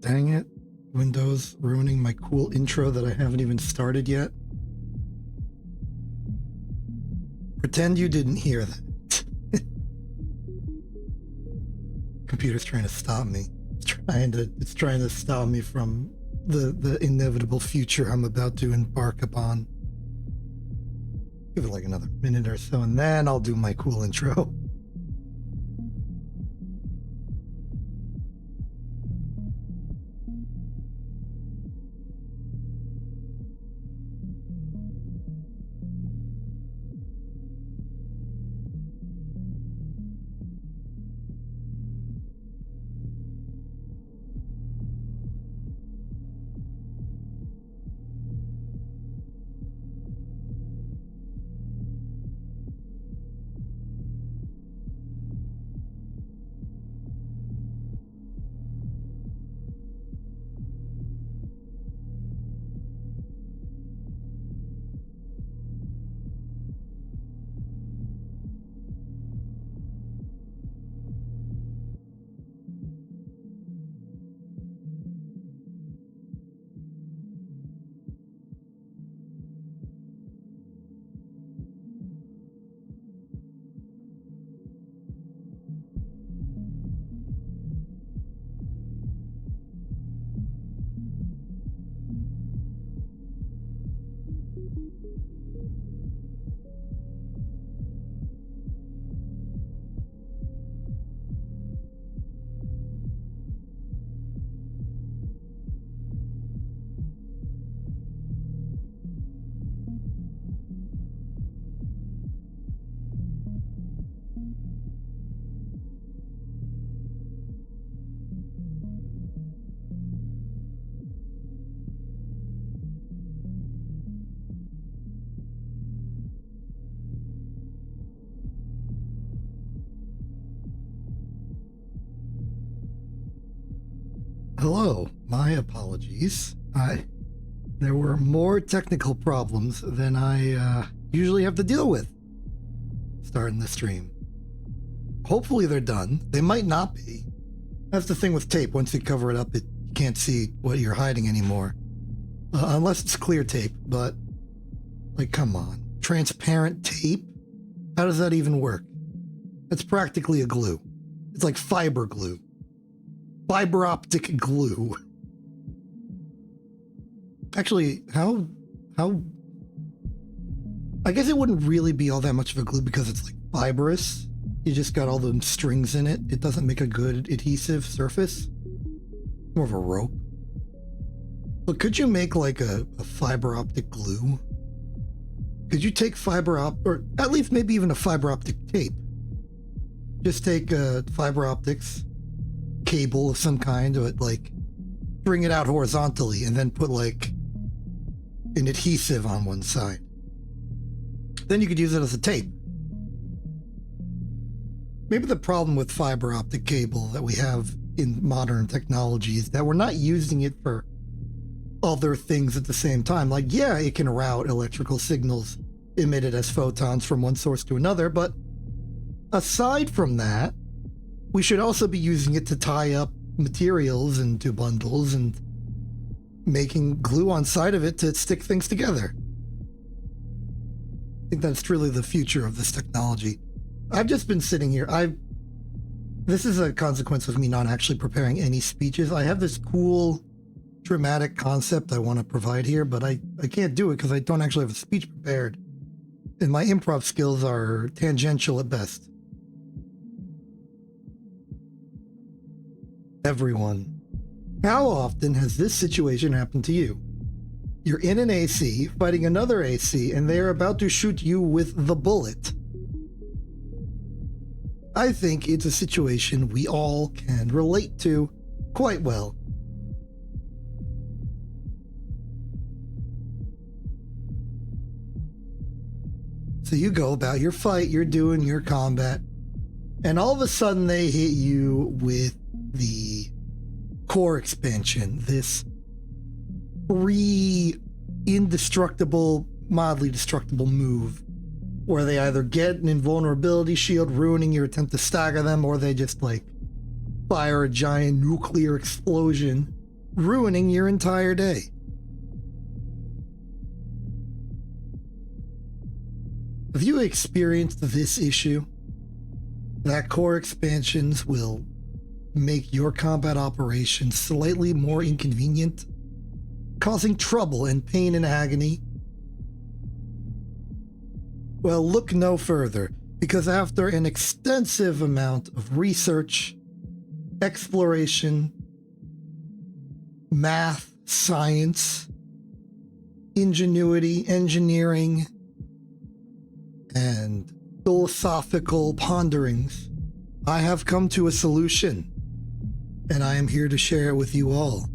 Dang it. Windows ruining my cool intro that I haven't even started yet. Pretend you didn't hear that. Computer's trying to stop me. It's trying to stop me from the inevitable future I'm about to embark upon. Give it like another minute or so, and then I'll do my cool intro. Hello, my apologies. There were more technical problems than I usually have to deal with starting the stream. Hopefully they're done. They might not be. That's the thing with tape. Once you cover it up, you can't see what you're hiding anymore. Unless it's clear tape, but like, come on. Transparent tape? How does that even work? It's practically a glue. It's like fiber glue. Fiber optic glue. Actually, how I guess it wouldn't really be all that much of a glue because it's like fibrous. You just got all the strings in it. It doesn't make a good adhesive surface. More of a rope. But could you make like a fiber optic glue? Could you take or at least maybe even a fiber optic tape? Just take fiber optics cable of some kind, or like bring it out horizontally and then put like an adhesive on one side. Then you could use it as a tape. Maybe the problem with fiber optic cable that we have in modern technology is that we're not using it for other things at the same time. Like, yeah, it can route electrical signals emitted as photons from one source to another, but aside from that, we should also be using it to tie up materials into bundles and making glue on side of it to stick things together. I think that's truly the future of this technology. I've just been sitting here. This is a consequence of me not actually preparing any speeches. I have this cool, dramatic concept I want to provide here, but I can't do it because I don't actually have a speech prepared. And my improv skills are tangential at best. Everyone, how often has this situation happened to you? You're in an AC fighting another AC and they are about to shoot you with the bullet. I think it's a situation we all can relate to quite well. So you go about your fight, you're doing your combat, and all of a sudden they hit you with the core expansion, this indestructible, mildly destructible move where they either get an invulnerability shield ruining your attempt to stagger them, or they just like fire a giant nuclear explosion ruining your entire day. Have you experienced this issue? That core expansions will make your combat operations slightly more inconvenient, causing trouble and pain and agony? Well, look no further, because after an extensive amount of research, exploration, math, science, ingenuity, engineering, and philosophical ponderings, I have come to a solution, and I am here to share it with you all.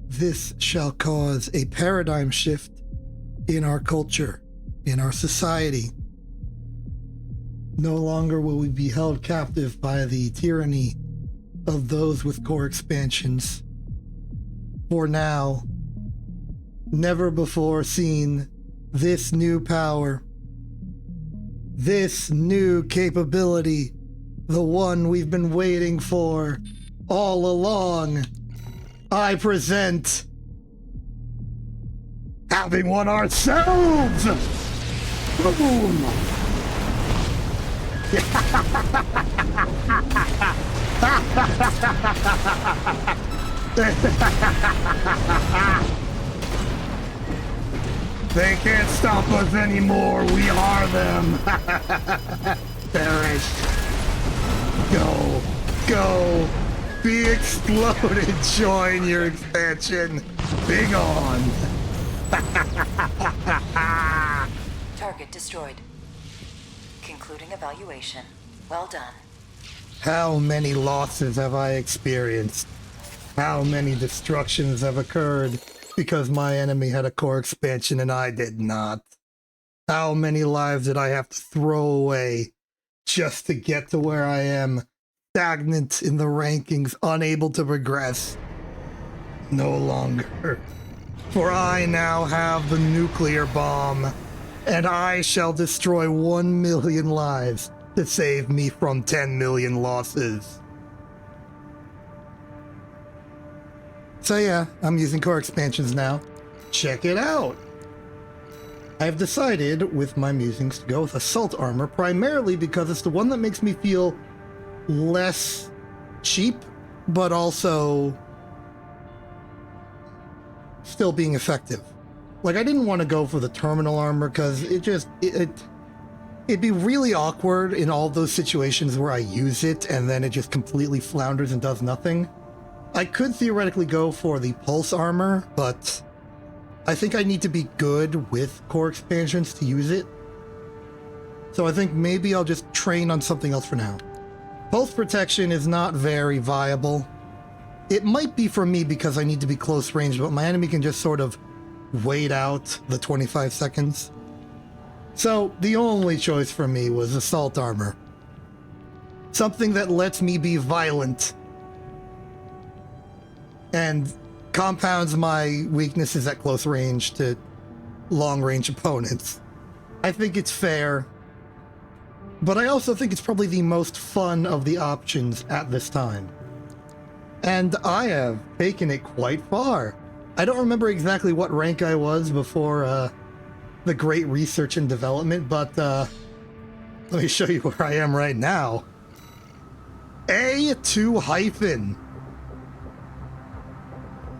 This shall cause a paradigm shift in our culture, in our society. No longer will we be held captive by the tyranny of those with core expansions. For now, never before seen, this new power, this new capability, the one we've been waiting for all along, I present having one ourselves! Boom! They can't stop us anymore. We are them. Perish. Go. Go. Be exploded. Join your expansion. Be gone. Target destroyed. Concluding evaluation. Well done. How many losses have I experienced? How many destructions have occurred because my enemy had a core expansion and I did not? How many lives did I have to throw away just to get to where I am, stagnant in the rankings, unable to progress? No longer. For I now have the nuclear bomb, and I shall destroy 1 million lives to save me from 10 million losses. So yeah, I'm using core expansions now. Check it out! I've decided with my musings to go with assault armor, primarily because it's the one that makes me feel less cheap, but also still being effective. Like, I didn't want to go for the terminal armor because it'd be really awkward in all those situations where I use it and then it just completely flounders and does nothing. I could theoretically go for the pulse armor, but I think I need to be good with core expansions to use it. So I think maybe I'll just train on something else for now. Pulse protection is not very viable. It might be for me because I need to be close range, but my enemy can just sort of wait out the 25 seconds. So the only choice for me was assault armor. Something that lets me be violent and compounds my weaknesses at close range to long range opponents. I think it's fair, but I also think it's probably the most fun of the options at this time. And I have taken it quite far. I don't remember exactly what rank I was before the great research and development, but let me show you where I am right now. A2 hyphen.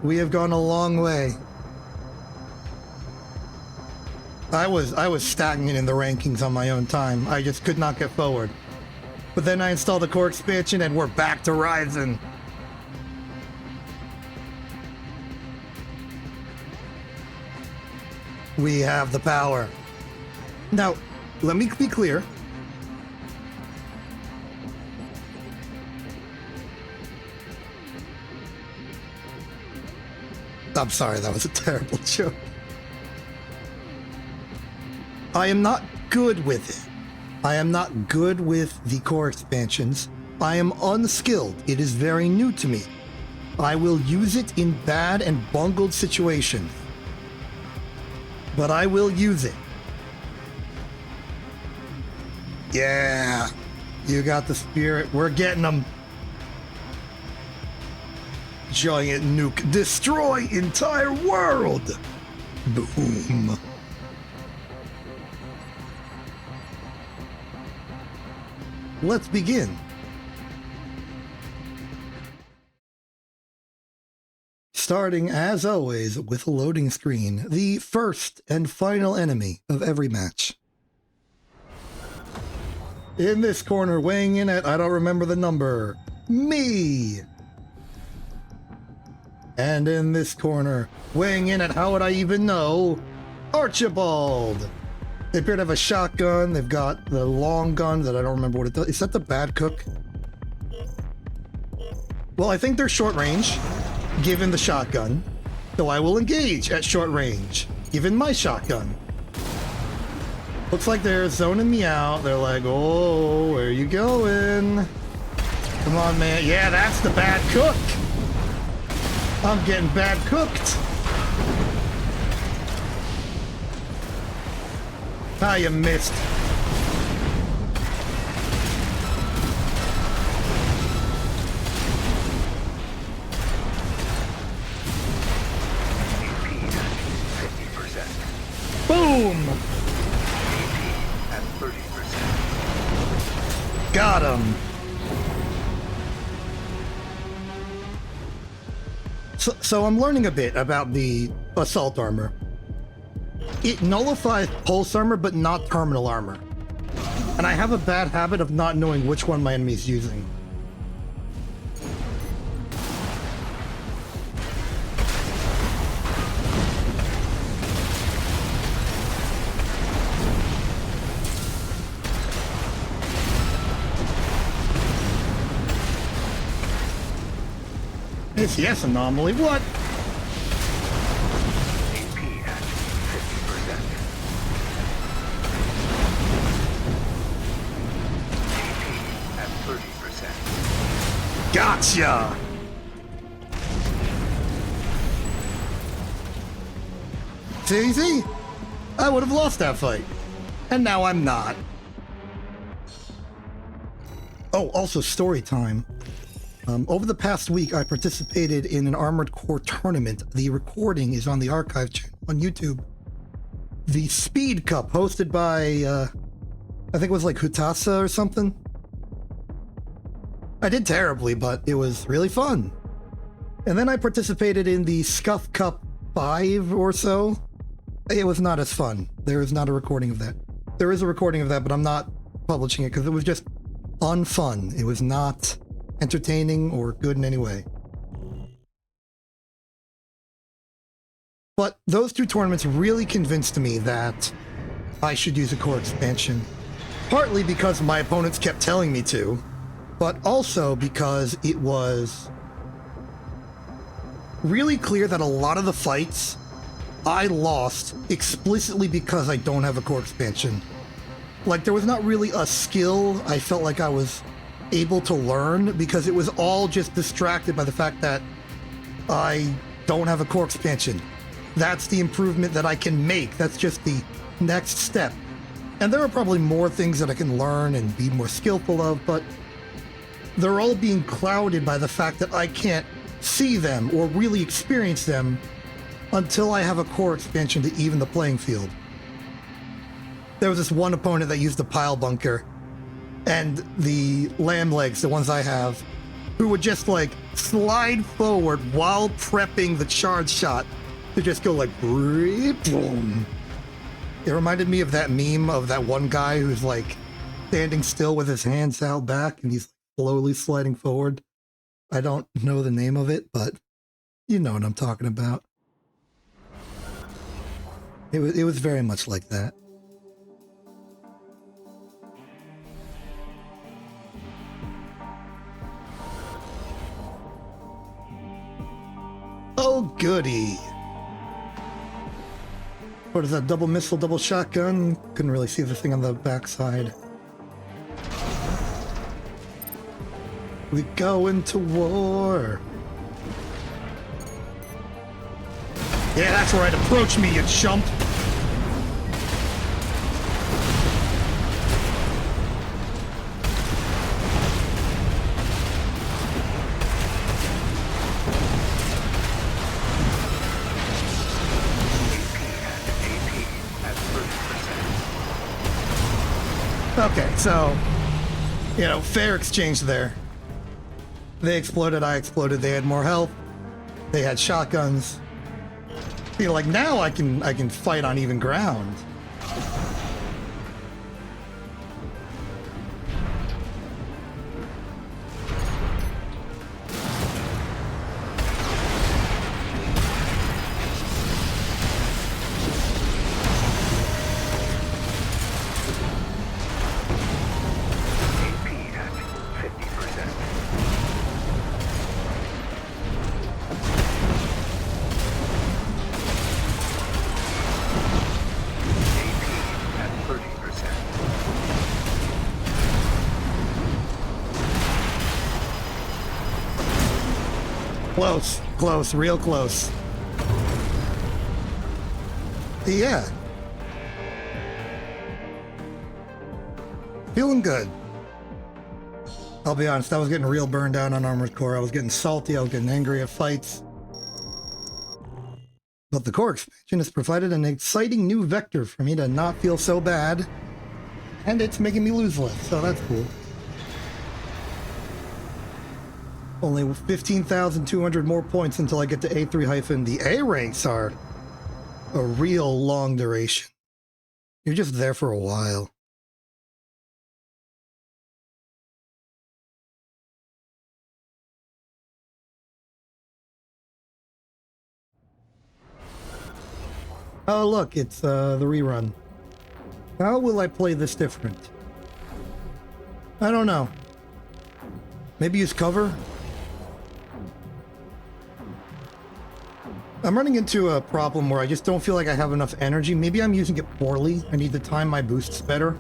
We have gone a long way. I was stagnant in the rankings on my own time. I just could not get forward. But then I installed the core expansion and we're back to rising. We have the power. Now, let me be clear. I'm sorry, that was a terrible joke. I am not good with it. I am not good with the core expansions. I am unskilled. It is very new to me. I will use it in bad and bungled situations. But I will use it. Yeah. You got the spirit. We're getting them. Giant nuke. Destroy entire world. Boom. Let's begin. Starting, as always, with a loading screen. The first and final enemy of every match. In this corner, weighing in at, I don't remember the number, me. And in this corner, weighing in at, how would I even know, Archibald. They appear to have a shotgun. They've got the long gun that I don't remember what it does. Is that the bad cook? Well, I think they're short range, given the shotgun. So I will engage at short range, given my shotgun. Looks like they're zoning me out. They're like, oh, where are you going? Come on, man. Yeah, that's the bad cook. I'm getting bad cooked. Ah, you missed. Boom! At 30%. Got him. So I'm learning a bit about the assault armor. It nullifies pulse armor, but not terminal armor. And I have a bad habit of not knowing which one my enemy's using. It's yes anomaly. What? AP at 50%. AP at 30%. Gotcha! See? I would have lost that fight. And now I'm not. Oh, also story time. Over the past week, I participated in an Armored Core tournament. The recording is on the archive channel on YouTube. The Speed Cup, hosted by, I think it was like Hutasa or something. I did terribly, but it was really fun. And then I participated in the Scuff Cup 5 or so. It was not as fun. There is not a recording of that. There is a recording of that, but I'm not publishing it because it was just unfun. It was not entertaining or good in any way. But those two tournaments really convinced me that I should use a core expansion. Partly because my opponents kept telling me to, but also because it was really clear that a lot of the fights I lost explicitly because I don't have a core expansion. Like, there was not really a skill I felt like I was able to learn because it was all just distracted by the fact that I don't have a core expansion. That's the improvement that I can make. That's just the next step. And there are probably more things that I can learn and be more skillful of, but they're all being clouded by the fact that I can't see them or really experience them until I have a core expansion to even the playing field. There was this one opponent that used the pile bunker and the lamb legs, the ones I have, who would just like slide forward while prepping the charge shot to just go like boom. It reminded me of that meme of that one guy who's like standing still with his hands out back and he's slowly sliding forward. I don't know the name of it, but you know what I'm talking about. It was very much like that. Oh, goody. What is that, double missile, double shotgun? Couldn't really see the thing on the backside. We go into war. Yeah, that's right. Approach me, you chump. Okay, so, you know, fair exchange there. They exploded, I exploded, they had more health, they had shotguns. Feel like now I can fight on even ground. AP at 50%. AP at 30%. Close, close, real close. Yeah. Feeling good. I'll be honest, I was getting real burned down on Armored Core. I was getting salty, I was getting angry at fights. But the core expansion has provided an exciting new vector for me to not feel so bad. And it's making me lose less, so that's cool. Only 15,200 more points until I get to A3-. The A ranks are a real long duration. You're just there for a while. Oh look, it's the rerun. How will I play this different? I don't know. Maybe use cover? I'm running into a problem where I just don't feel like I have enough energy. Maybe I'm using it poorly. I need to time my boosts better.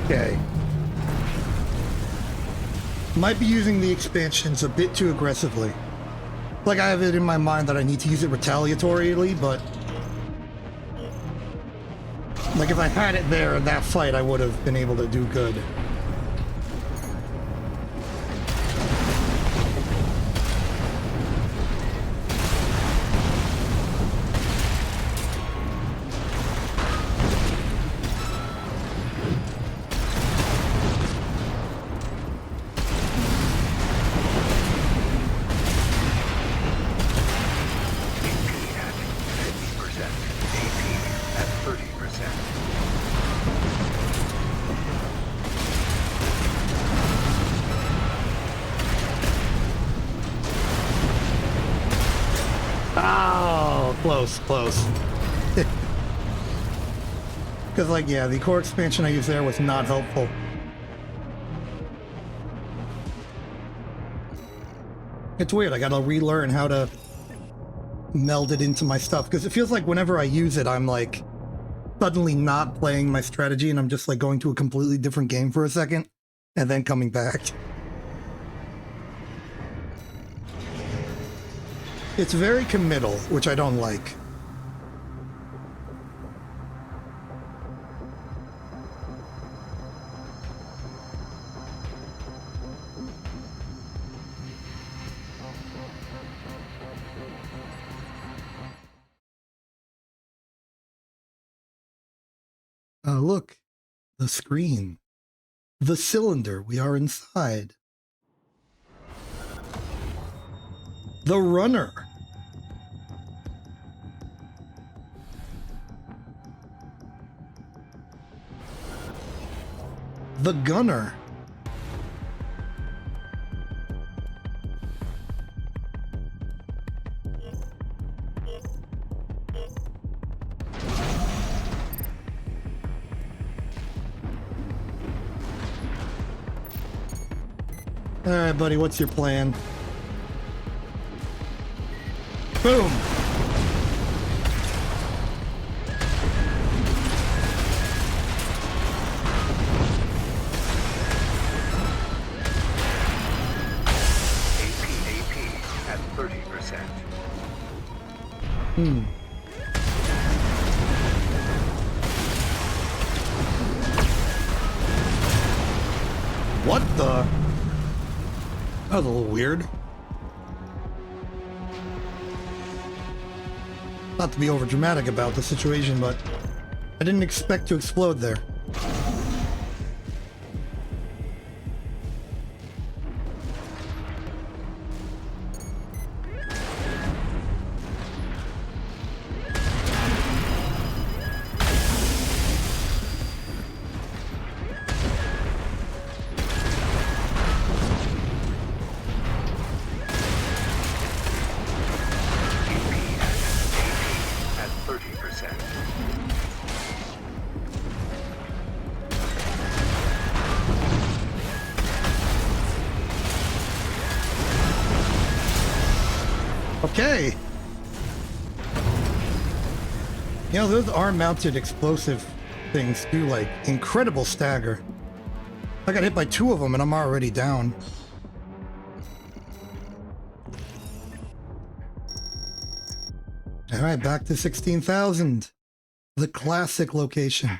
Okay. Might be using the expansions a bit too aggressively. Like I have it in my mind that I need to use it retaliatorily, but like if I had it there in that fight, I would have been able to do good. Close. Because, like, yeah, the core expansion I used there was not helpful. It's weird, I gotta relearn how to meld it into my stuff, because it feels like whenever I use it, I'm, like, suddenly not playing my strategy, and I'm just, like, going to a completely different game for a second, and then coming back. It's very committal, which I don't like. Look, the screen. The cylinder, we are inside. The runner. The gunner. All right, buddy, what's your plan? Boom. AP at 30%. What the? That was a little weird. Not to be over dramatic about the situation, but I didn't expect to explode there. At 30%. Okay. You know, those arm-mounted explosive things do, like, incredible stagger. I got hit by 2 of them and I'm already down. Alright, back to 16,000. The classic location.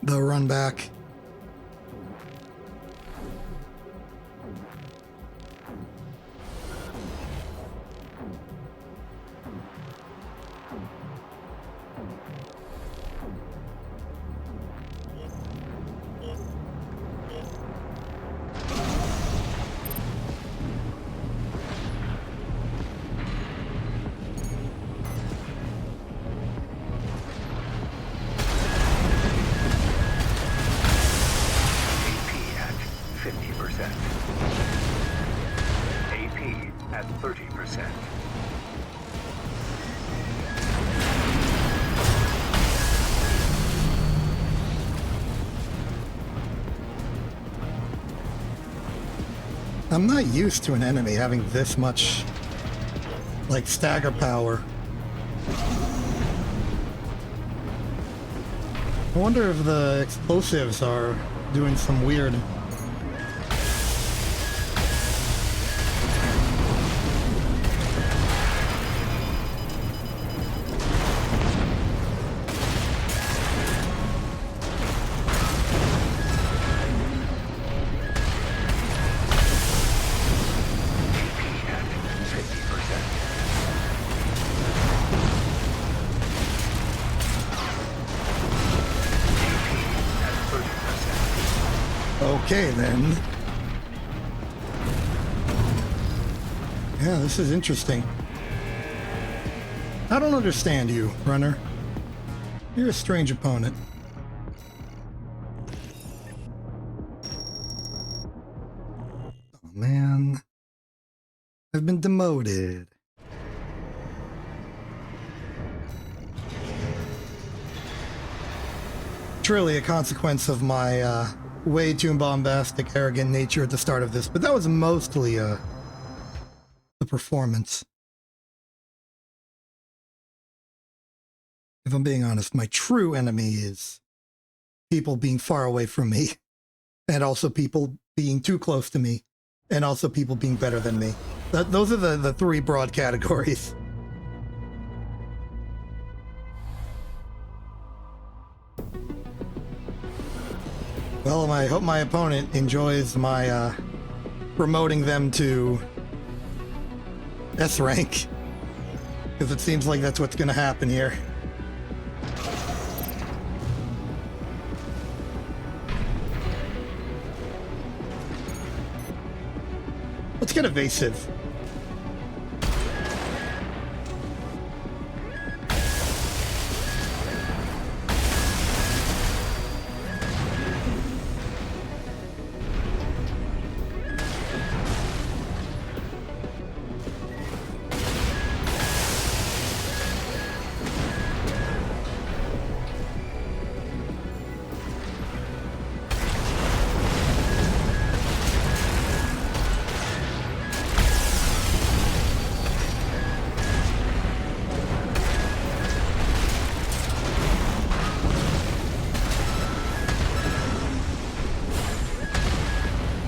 The run back. AP at 30%. I'm not used to an enemy having this much, like, stagger power. I wonder if the explosives are doing some weird... Okay, then. Yeah, this is interesting. I don't understand you, runner. You're a strange opponent. Oh, man. I've been demoted. Truly a consequence of my, way too bombastic, arrogant nature at the start of this, but that was mostly, the performance. If I'm being honest, my true enemy is people being far away from me, and also people being too close to me, and also people being better than me. Those are the 3 broad categories. Well, I hope my opponent enjoys my, promoting them to S rank, because it seems like that's what's going to happen here. Let's get evasive.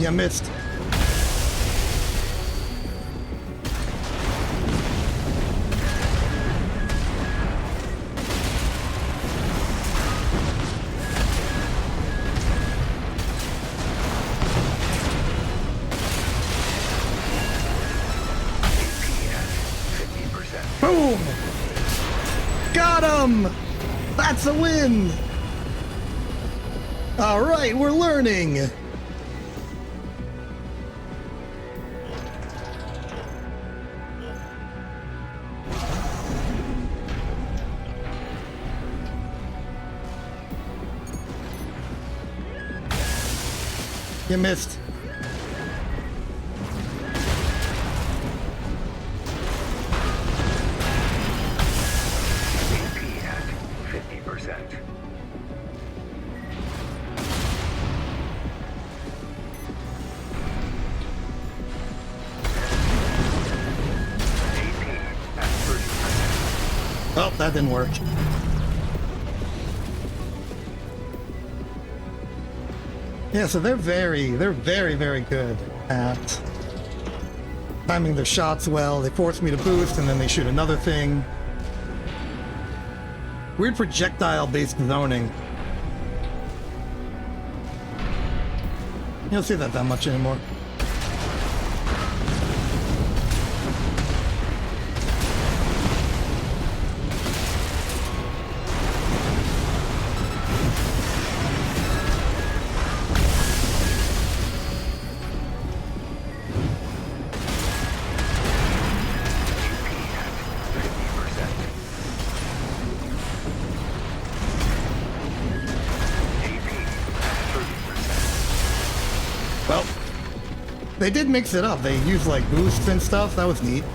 You missed. Boom! Got him! That's a win! Alright, we're learning! You missed. AP at 50%. AP at 30%. Oh, that didn't work. Yeah, so they're very, very good at timing their shots well. They force me to boost, and then they shoot another thing. Weird projectile-based zoning. You don't see that much anymore. Well, they did mix it up. They used like boosts and stuff. That was neat.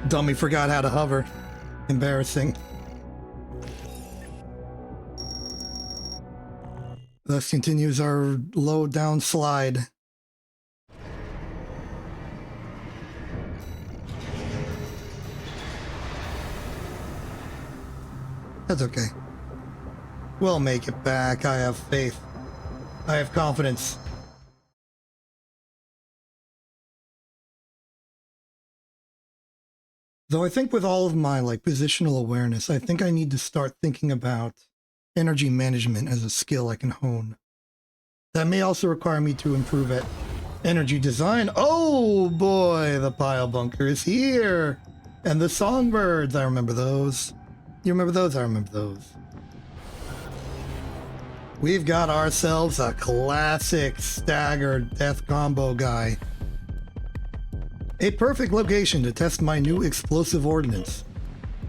Dummy forgot how to hover. Embarrassing. Thus continues our low down slide. That's okay. We'll make it back. I have faith. I have confidence. Though I think with all of my like positional awareness, I think I need to start thinking about energy management as a skill I can hone. That may also require me to improve at energy design. Oh boy, the pile bunker is here. And the songbirds, I remember those. You remember those? I remember those. We've got ourselves a classic staggered death combo guy. A perfect location to test my new explosive ordnance.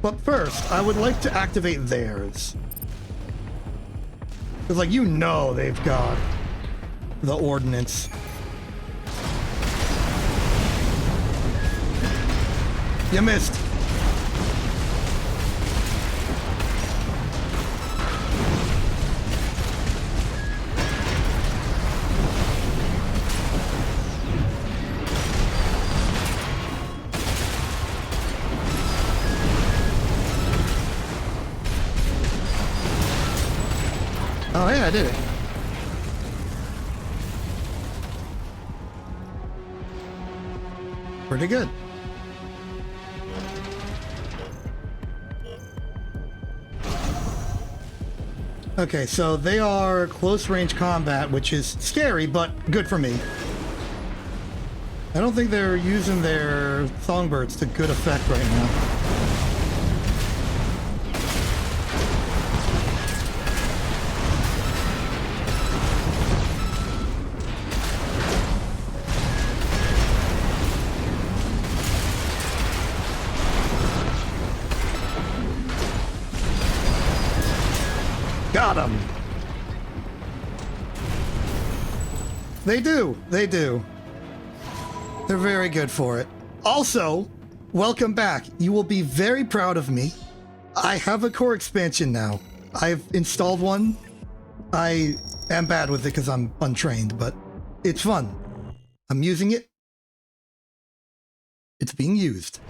But first, I would like to activate theirs. Because, like, you know they've got the ordnance. You missed. Oh yeah, I did it. Pretty good. Okay, so they are close range combat, which is scary, but good for me. I don't think they're using their songbirds to good effect right now. Got him. They do. They do. They're very good for it. Also, welcome back. You will be very proud of me. I have a core expansion now. I've installed one. I am bad with it because I'm untrained, but it's fun. I'm using it. It's being used.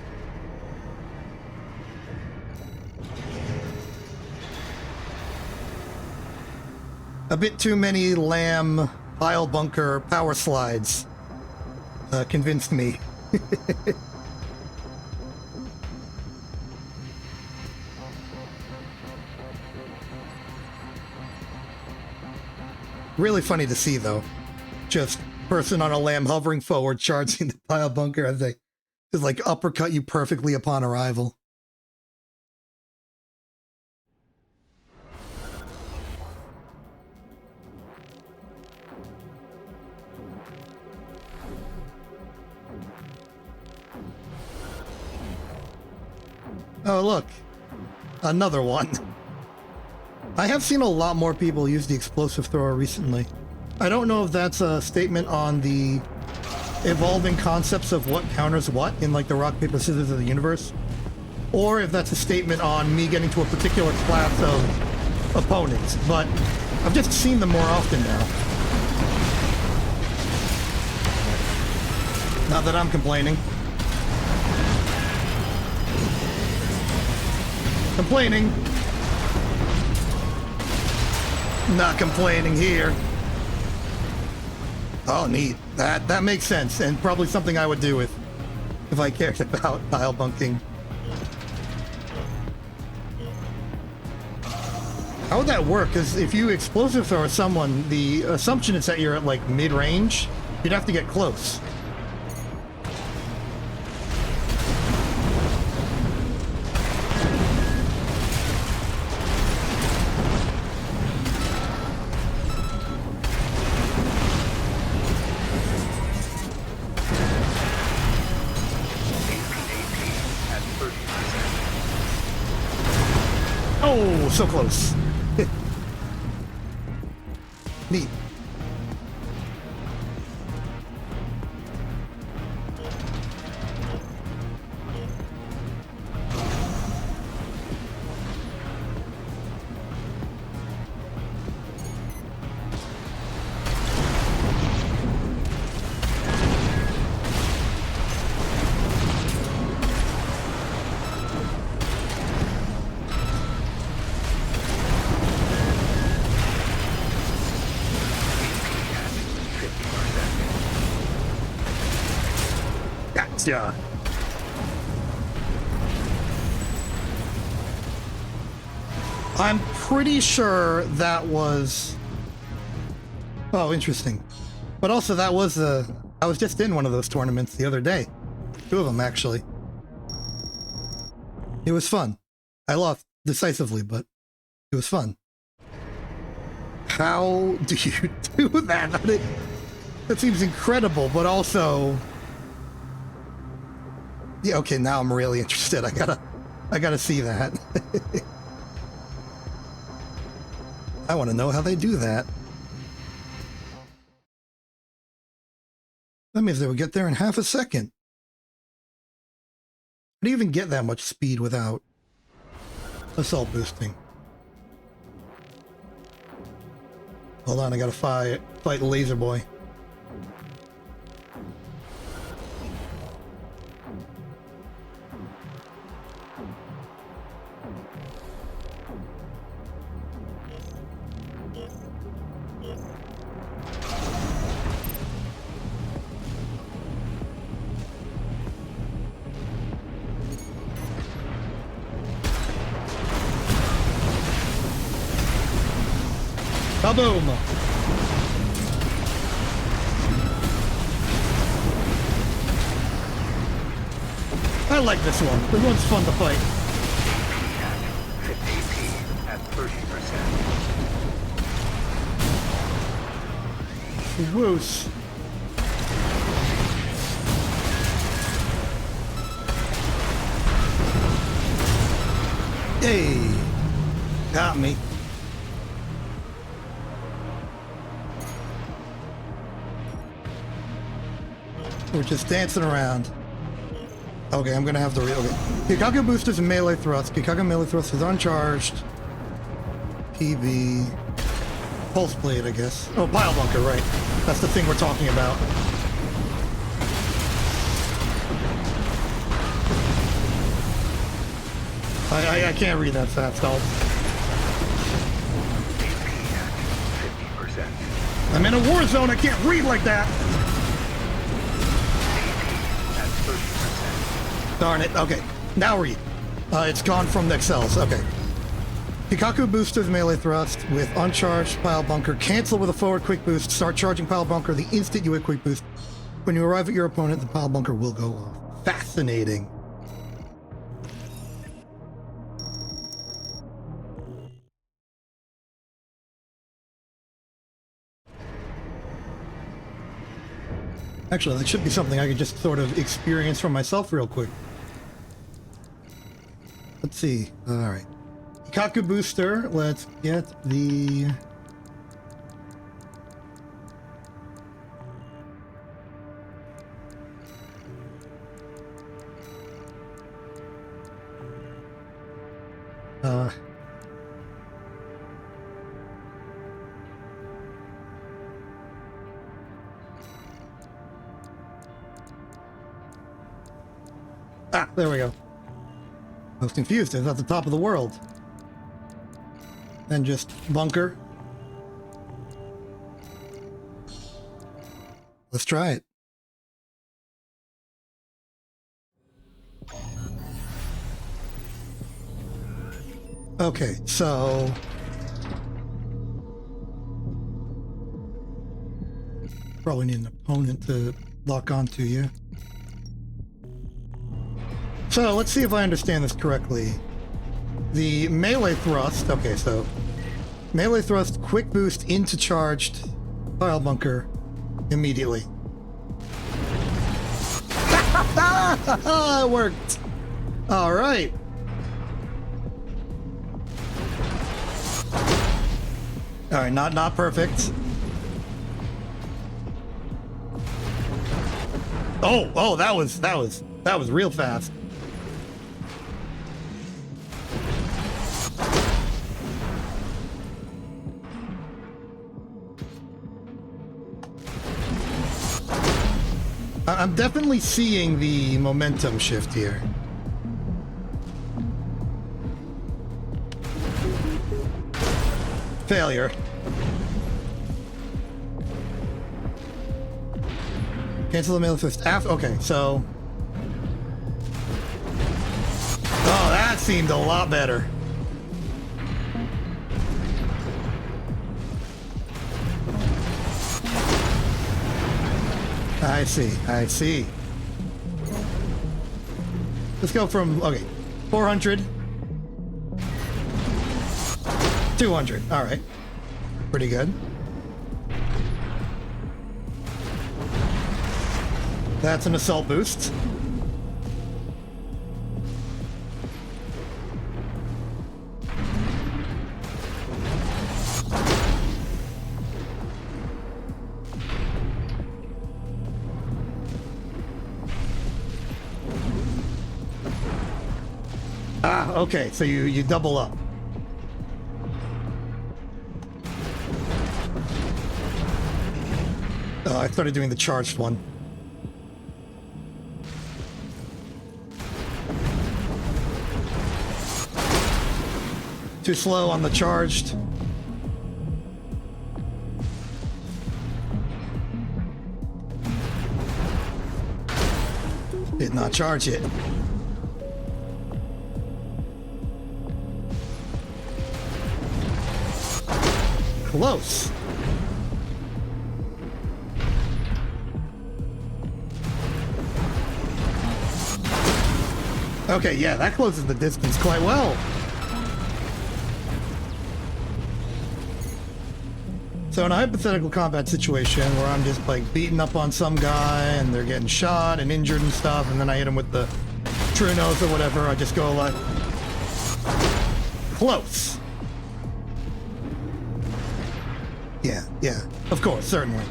A bit too many lamb pile bunker power slides convinced me. Really funny to see, though. Just person on a lamb hovering forward, charging the pile bunker as they just like uppercut you perfectly upon arrival. Oh, look. Another one. I have seen a lot more people use the explosive thrower recently. I don't know if that's a statement on the evolving concepts of what counters what in like the rock, paper, scissors of the universe, or if that's a statement on me getting to a particular class of opponents, but I've just seen them more often now. Not that I'm complaining. Complaining. Not complaining here. Oh, neat. That makes sense, and probably something I would do if I cared about pile bunking. How would that work? Because if you explosive throw someone, the assumption is that you're at like mid-range. You'd have to get close. Oh, so close. Neat. Yeah. I'm pretty sure that was... Oh, interesting. But also that was I was just in one of those tournaments the other day. 2 of them, actually. It was fun. I lost decisively, but it was fun. How do you do that? That seems incredible, but also... Yeah, okay, now I'm really interested. I gotta see that. I want to know how they do that. That means they would get there in half a second. How do you even get that much speed without assault boosting? Hold on, I gotta fight Laser Boy. Kaboom! I like this one. This one's fun to fight. AP at 30%. Woos. Hey! Got me. We're just dancing around. Okay, I'm gonna have to okay. Kikaku boosters and melee thrust. Kikaku melee thrust is uncharged. PB. Pulse blade, I guess. Oh, pile bunker, right. That's the thing we're talking about. I can't read that fast, I'll... AP at I'm in a war zone. I can't read like that. At 30%. Darn it. Okay. Now read. It's gone from the Excels. Okay. Kikaku boosters melee thrust with uncharged pile bunker. Cancel with a forward quick boost. Start charging pile bunker the instant you hit quick boost. When you arrive at your opponent, the pile bunker will go off. Fascinating. Actually, that should be something I could just sort of experience from myself real quick. Let's see. All right. Kikaku booster. Let's get the... there we go. I was confused. It's at the top of the world. Then just bunker. Let's try it. Okay, so... probably need an opponent to lock onto you. So, let's see if I understand this correctly. The melee thrust... okay, so... melee thrust, quick boost into charged pile bunker immediately. It worked! Alright. Alright, not perfect. Oh, that was real fast. I'm definitely seeing the momentum shift here. Failure. Cancel the melee fist after. Okay, so. Oh, that seemed a lot better. I see. Let's go from, okay, 400. 200, all right. Pretty good. That's an assault boost. Okay, so you double up. Oh, I started doing the charged one. Too slow on the charged. Did not charge it. Close. Okay, yeah, that closes the distance quite well. So in a hypothetical combat situation where I'm just like beating up on some guy and they're getting shot and injured and stuff, and then I hit them with the true nose or whatever, I just go like... close. Yeah, of course, certainly.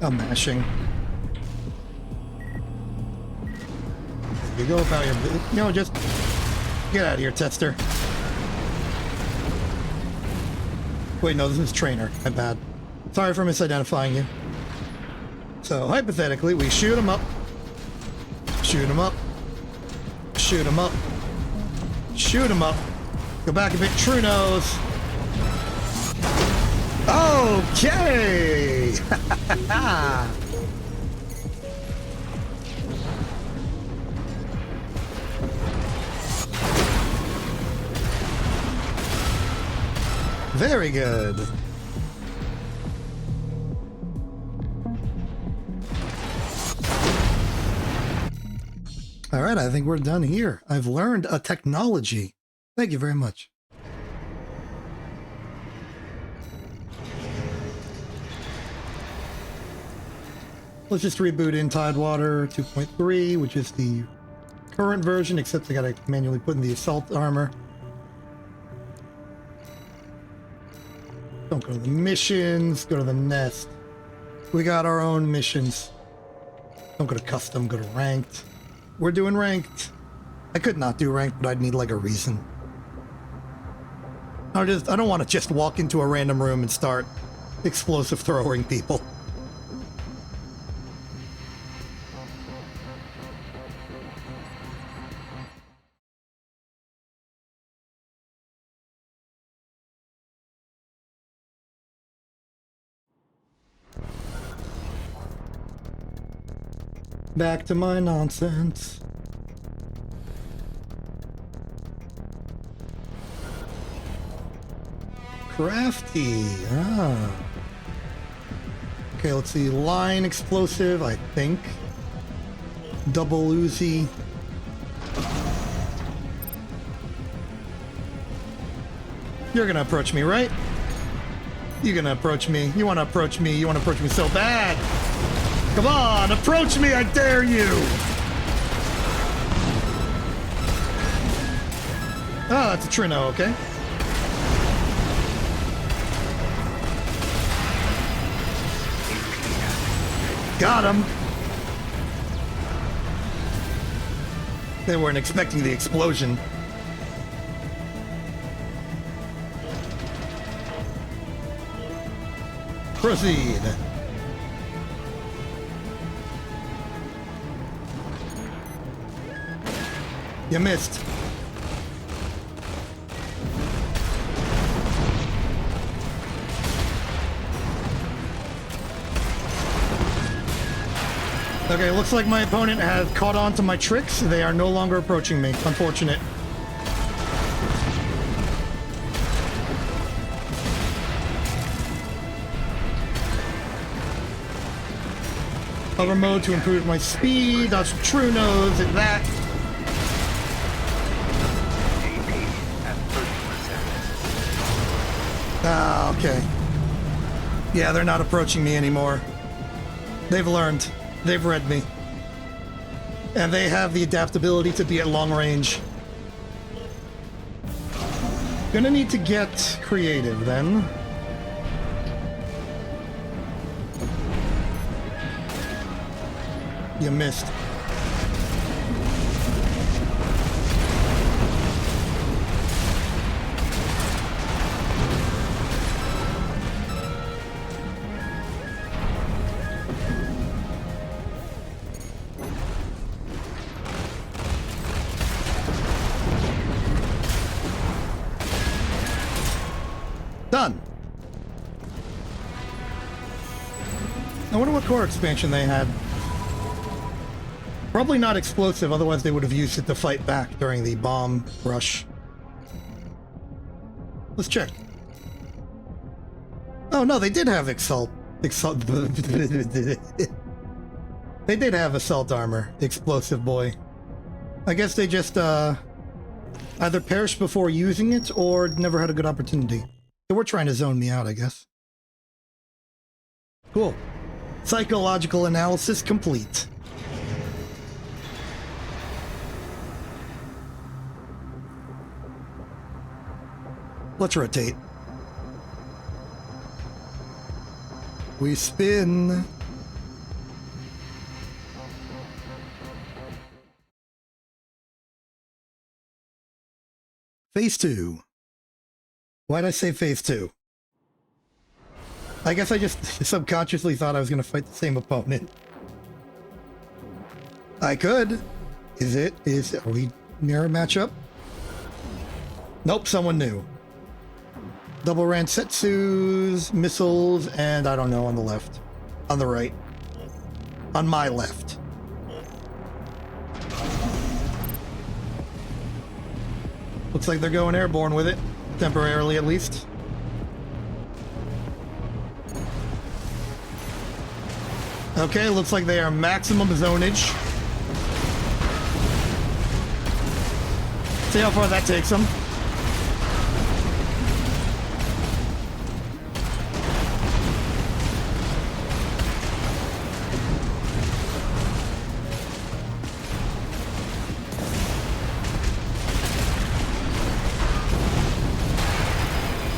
I'm mashing. You go about your... no, just get out of here, tester. Wait, no, this is trainer. My bad. Sorry for misidentifying you. So hypothetically, we shoot them up, shoot them up, shoot them up, shoot them up, go back a bit, true nose. Okay! Very good. All right, I think we're done here. I've learned a technology. Thank you very much. Let's just reboot in Tidewater 2.3, which is the current version, except I gotta manually put in the assault armor. Don't go to the missions, go to the nest. We got our own missions. Don't go to custom, go to ranked. We're doing ranked. I could not do ranked, but I'd need like a reason. I don't want to just walk into a random room and start explosive throwing people. Back to my nonsense. Crafty. Ah. Okay, let's see. Line explosive, I think. Double Uzi. You're gonna approach me, right? You're gonna approach me. You wanna approach me. You wanna approach me so bad. Come on, approach me, I dare you! Oh, that's a Trino, okay. Got him! They weren't expecting the explosion. Proceed. You missed. Okay, looks like my opponent has caught on to my tricks. They are no longer approaching me. Unfortunate. Hover mode to improve my speed. That's true nose at that. Ah, okay. Yeah, they're not approaching me anymore. They've learned. They've read me. And they have the adaptability to be at long range. Gonna need to get creative then. You missed. Done. I wonder what core expansion they had. Probably not explosive, otherwise they would have used it to fight back during the bomb rush. Let's check. Oh no, they did have Exalt. They did have assault armor, explosive boy. I guess they just either perished before using it or never had a good opportunity. They were trying to zone me out, I guess. Cool. Psychological analysis complete. Let's rotate. We spin. Phase 2. Why'd I say phase 2? I guess I just subconsciously thought I was going to fight the same opponent. I could. Are we near a matchup? Nope, someone new. Double Ransetsus, missiles, and I don't know, on the left. On the right. On my left. Looks like they're going airborne with it. Temporarily, at least. Okay, looks like they are maximum zonage. See how far that takes them.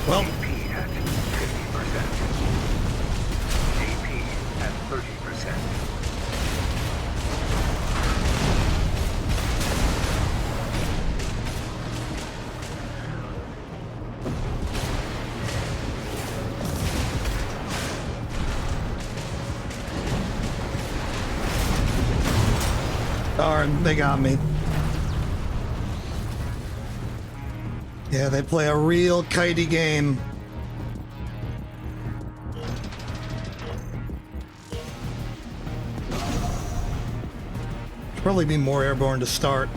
Well, AP at 50%. AP at 30%. darn, they got me. Yeah, they play a real kitey game. Should probably be more airborne to start.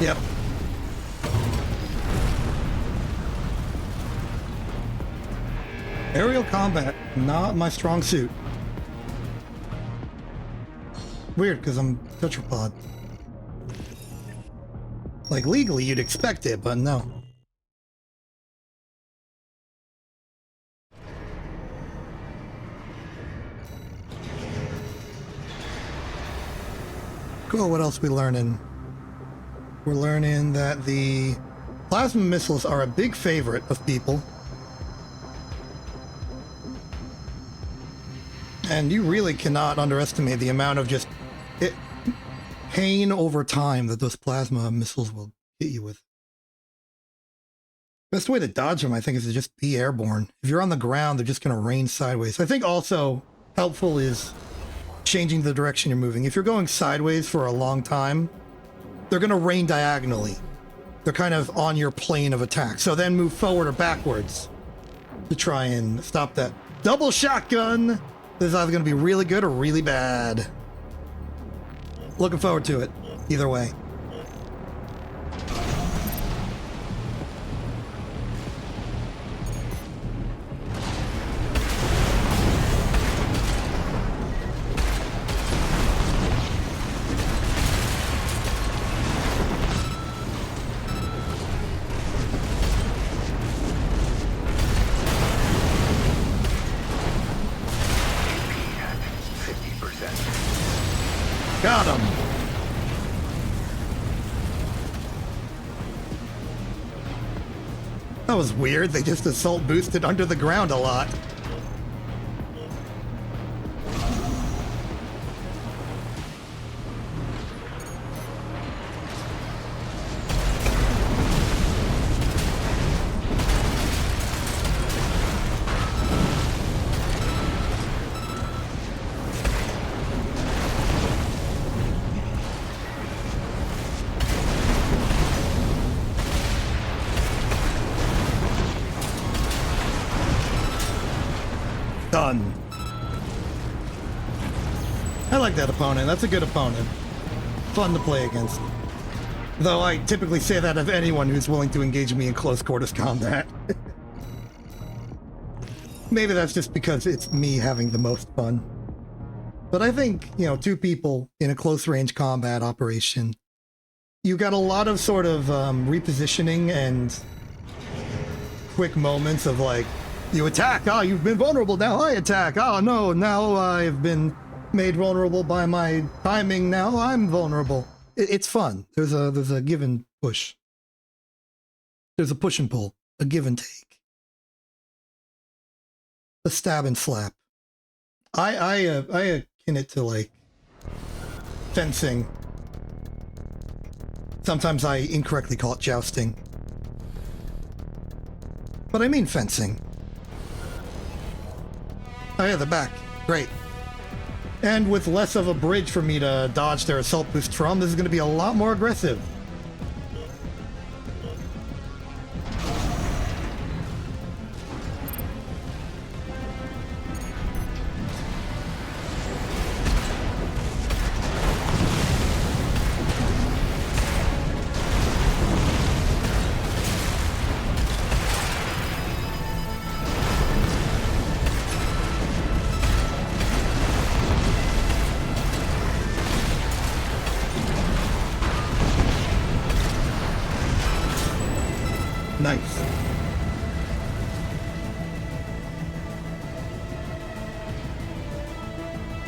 Yep. Aerial combat, not my strong suit. Weird, because I'm tetrapod. Like, legally, you'd expect it, but no. Cool, what else we learning? We're learning that the plasma missiles are a big favorite of people. And you really cannot underestimate the amount of just pain over time that those plasma missiles will hit you with. Best way to dodge them, I think, is to just be airborne. If you're on the ground, they're just going to rain sideways. I think also helpful is changing the direction you're moving. If you're going sideways for a long time, they're going to rain diagonally. They're kind of on your plane of attack. So then move forward or backwards to try and stop that. Double shotgun! This is either going to be really good or really bad. Looking forward to it. Either way. Got him. That was weird. They just assault boosted under the ground a lot. Done. I like that opponent. That's a good opponent. Fun to play against. Though I typically say that of anyone who's willing to engage me in close quarters combat. Maybe that's just because it's me having the most fun. But I think, you know, two people in a close range combat operation, you got a lot of sort of repositioning and quick moments of like, you attack, oh, you've been vulnerable, now I attack, oh no, now I've been made vulnerable by my timing, now I'm vulnerable. It's fun. There's a give and push. There's a push and pull, a give and take, a stab and slap. I akin it to like fencing. Sometimes I incorrectly call it jousting, but I mean fencing. Oh yeah, the back, great. And with less of a bridge for me to dodge their assault boost from, this is going to be a lot more aggressive. Nice.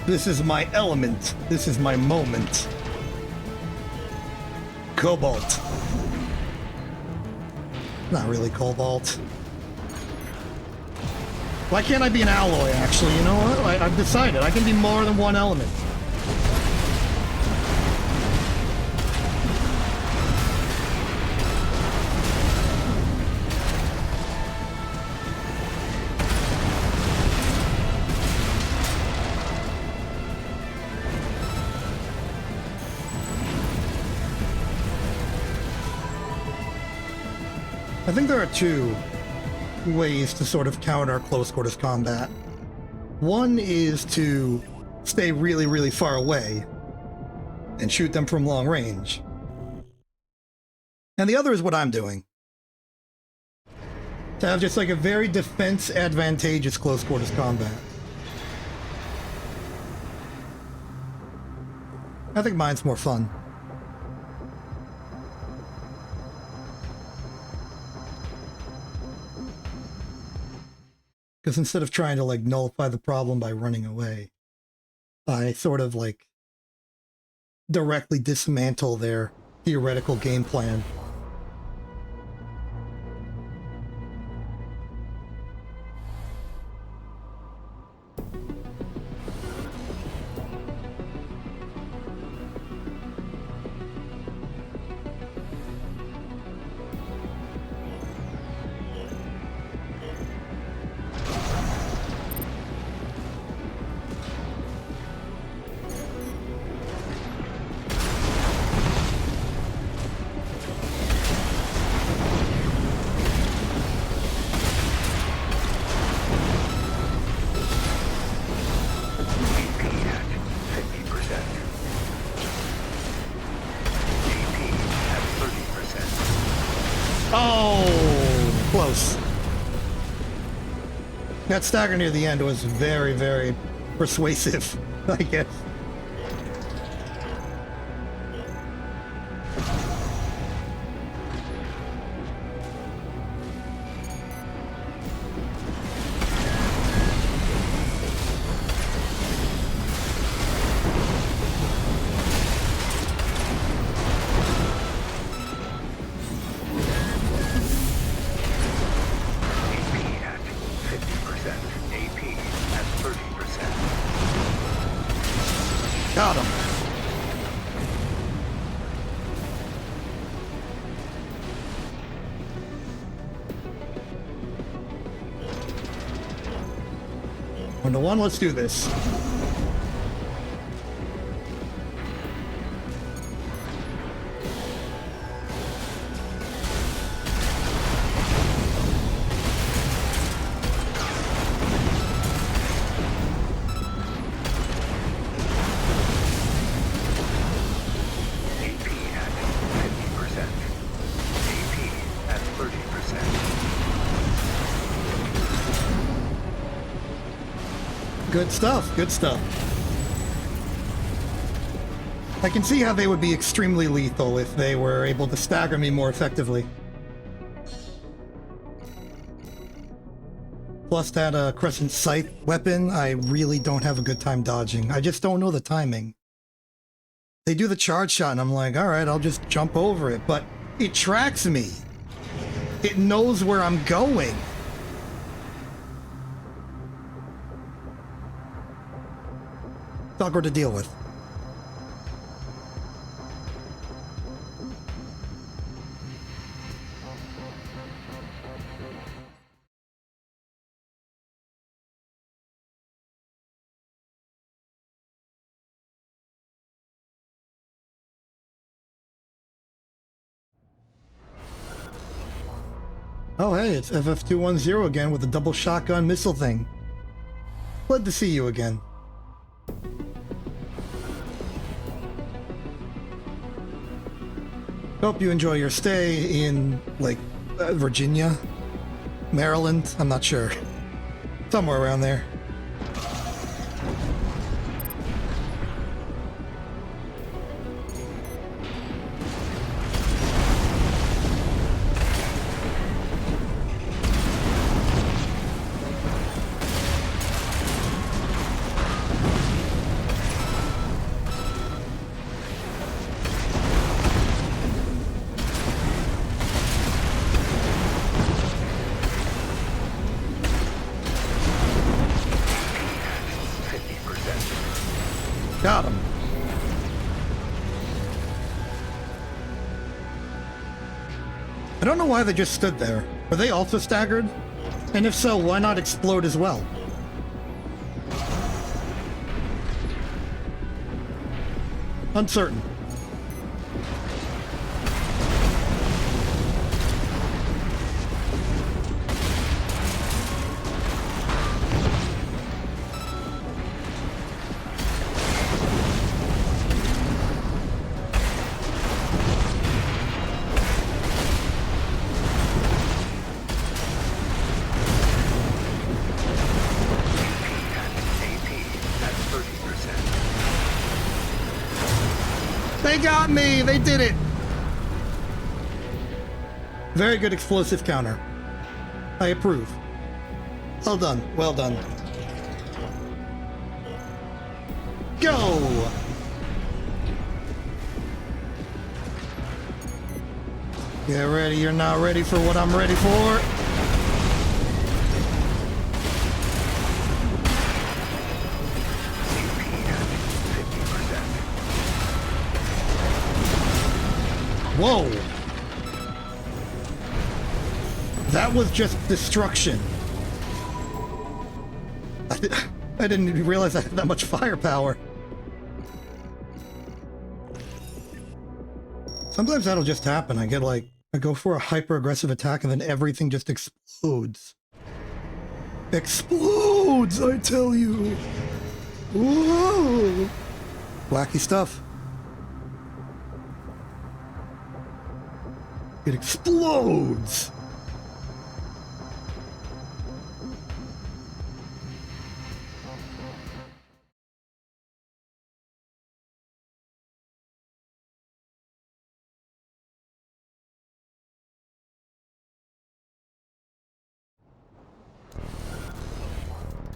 This is my element. This is my moment. Cobalt. Not really cobalt. Why can't I be an alloy, actually? You know what? I've decided. I can be more than one element. I think there are two ways to sort of counter close quarters combat. One is to stay really, really far away and shoot them from long range. And the other is what I'm doing. To have just like a very defense advantageous close quarters combat. I think mine's more fun. Because instead of trying to like nullify the problem by running away, I sort of like directly dismantle their theoretical game plan. Oh, close. That stagger near the end was very, very persuasive, I guess. Got him. One to one, let's do this. Good stuff, good stuff. I can see how they would be extremely lethal if they were able to stagger me more effectively. Plus that crescent sight weapon, I really don't have a good time dodging. I just don't know the timing. They do the charge shot and I'm like, alright, I'll just jump over it, but it tracks me. It knows where I'm going. It's awkward to deal with. Oh hey, it's FF210 again with the double shotgun missile thing. Glad to see you again. Hope you enjoy your stay in, like, Virginia? Maryland? I'm not sure. Somewhere around there. Got him. I don't know why they just stood there. Were they also staggered? And if so, why not explode as well? Uncertain. They got me! They did it! Very good explosive counter. I approve. Well done. Well done. Go! Get ready. You're not ready for what I'm ready for. Whoa! That was just destruction. I didn't even realize I had that much firepower. Sometimes that'll just happen. I go for a hyper-aggressive attack and then everything just explodes. Explodes, I tell you! Whoa! Wacky stuff. It explodes!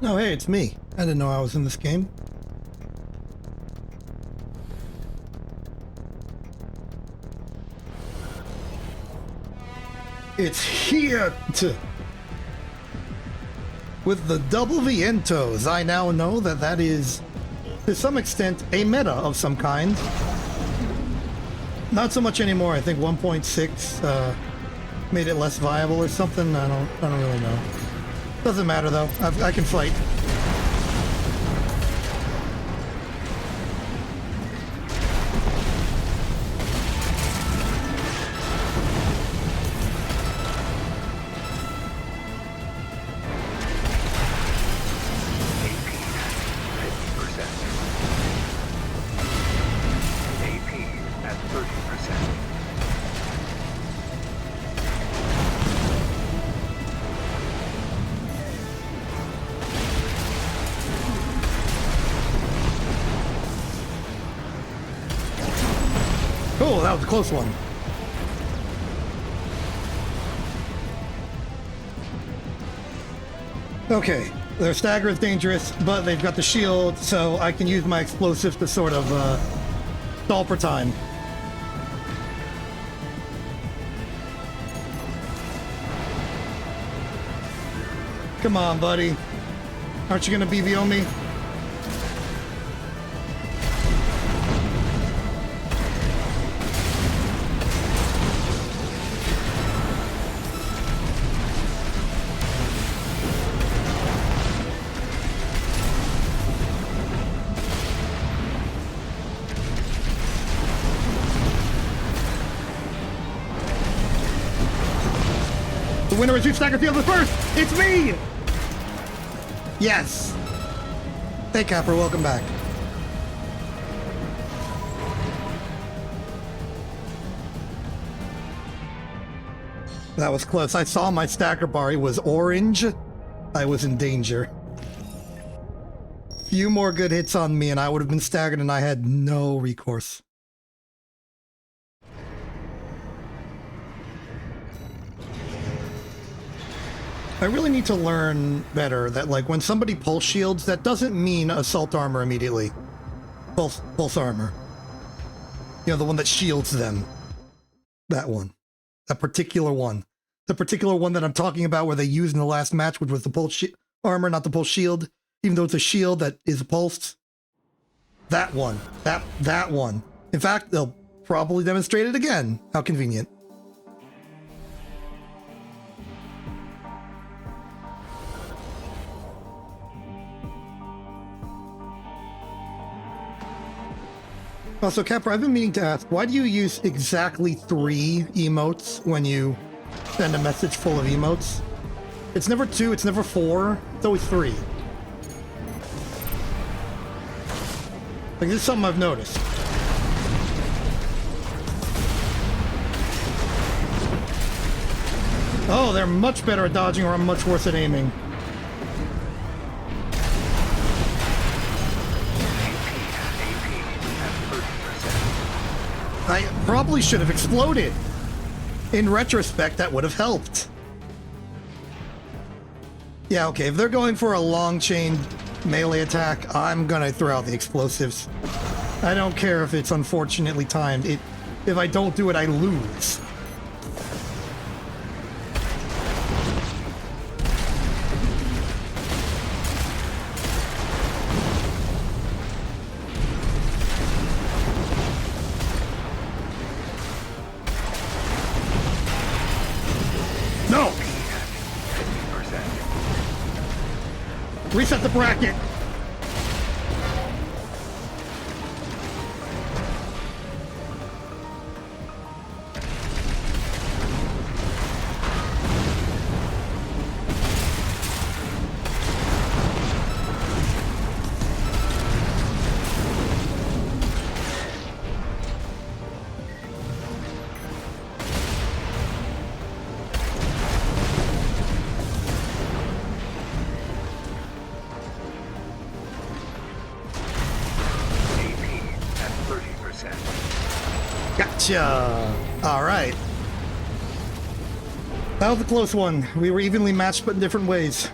Oh, hey, it's me. I didn't know I was in this game. It's here to... With the double vientos, I now know that that is, to some extent, a meta of some kind. Not so much anymore. I think 1.6 made it less viable or something. I don't really know. Doesn't matter though. I can fight. Oh, that was a close one. Okay, their stagger is dangerous, but they've got the shield, so I can use my explosives to sort of stall for time. Come on, buddy. Aren't you gonna BBO me? The winner is you stagger field the first! It's me! Yes! Hey Capper, welcome back. That was close. I saw my stacker bar. It was orange. I was in danger. Few more good hits on me and I would have been staggered and I had no recourse. I really need to learn better that, like, when somebody pulse shields, that doesn't mean assault armor immediately. Pulse armor. You know, the one that shields them. That one. That particular one. The particular one that I'm talking about where they used in the last match, which was the pulse armor, not the pulse shield. Even though it's a shield that is pulsed. That one. That one. In fact, they'll probably demonstrate it again. How convenient. Also, Capper, I've been meaning to ask, why do you use exactly 3 emotes when you send a message full of emotes? It's never 2, it's never 4, it's always 3. Like, this is something I've noticed. Oh, they're much better at dodging, or I'm much worse at aiming. I probably should have exploded. In retrospect, that would have helped. Yeah, okay, if they're going for a long-chain melee attack, I'm gonna throw out the explosives. I don't care if it's unfortunately timed. If I don't do it, I lose. Reset the bracket. Gotcha! Alright. That was a close one. We were evenly matched, but in different ways.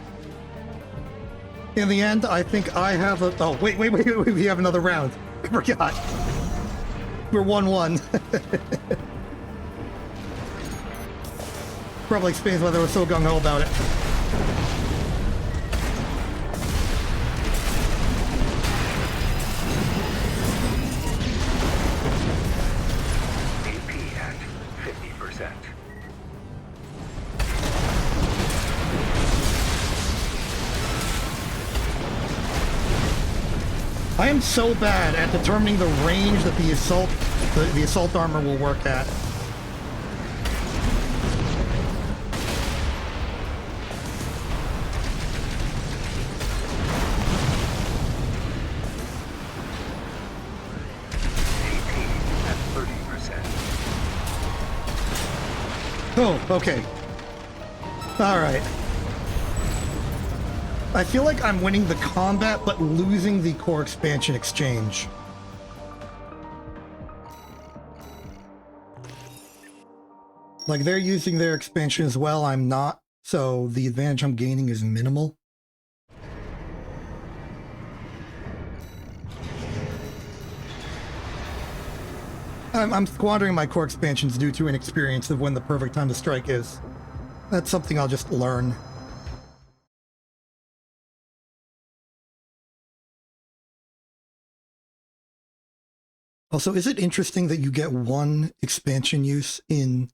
In the end, I think I have a... Oh, wait, we have another round. I forgot. We're 1-1. Probably explains why they were so gung-ho about it. I am so bad at determining the range that the assault armor will work at. Oh, okay. All right. I feel like I'm winning the combat, but losing the core expansion exchange. Like, they're using their expansion as well, I'm not, so the advantage I'm gaining is minimal. I'm squandering my core expansions due to inexperience of when the perfect time to strike is. That's something I'll just learn. Also, is it interesting that you get one expansion use in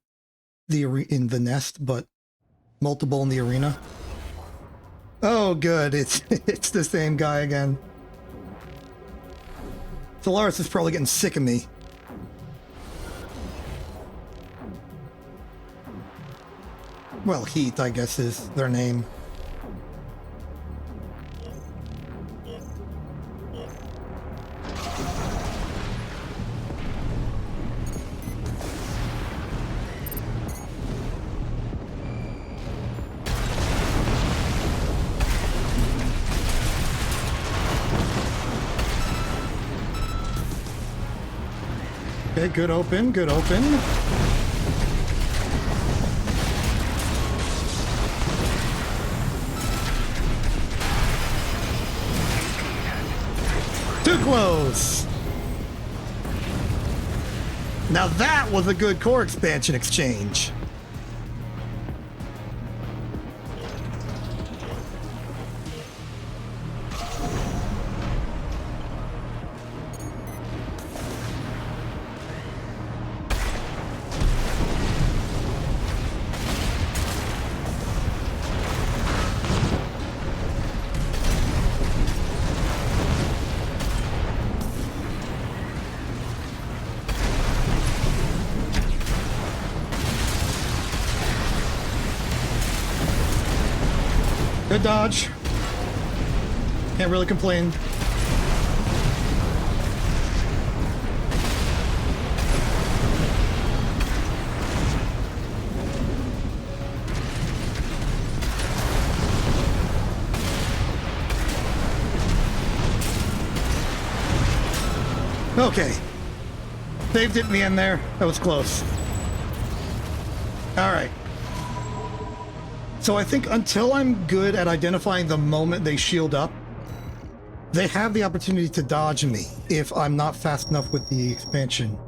the nest, but multiple in the arena? Oh, good. It's it's the same guy again. Solaris is probably getting sick of me. Well, Heat, I guess, is their name. Okay, good open, good open. Too close! Now that was a good core expansion exchange. Good dodge. Can't really complain. Okay. Saved it in the end there. That was close. All right. So I think until I'm good at identifying the moment they shield up, they have the opportunity to dodge me if I'm not fast enough with the expansion.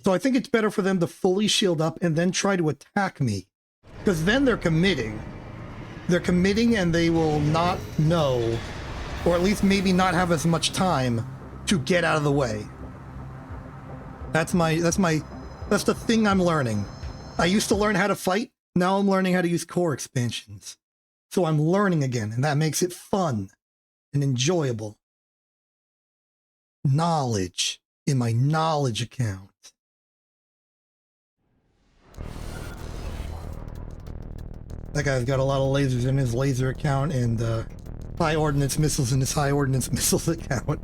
So I think it's better for them to fully shield up and then try to attack me. Because then they're committing. They're committing and they will not know, or at least maybe not have as much time to get out of the way. That's the thing I'm learning. I used to learn how to fight. Now I'm learning how to use core expansions. So I'm learning again, and that makes it fun and enjoyable. Knowledge in my knowledge account. That guy's got a lot of lasers in his laser account and high ordnance missiles in his high ordnance missiles account.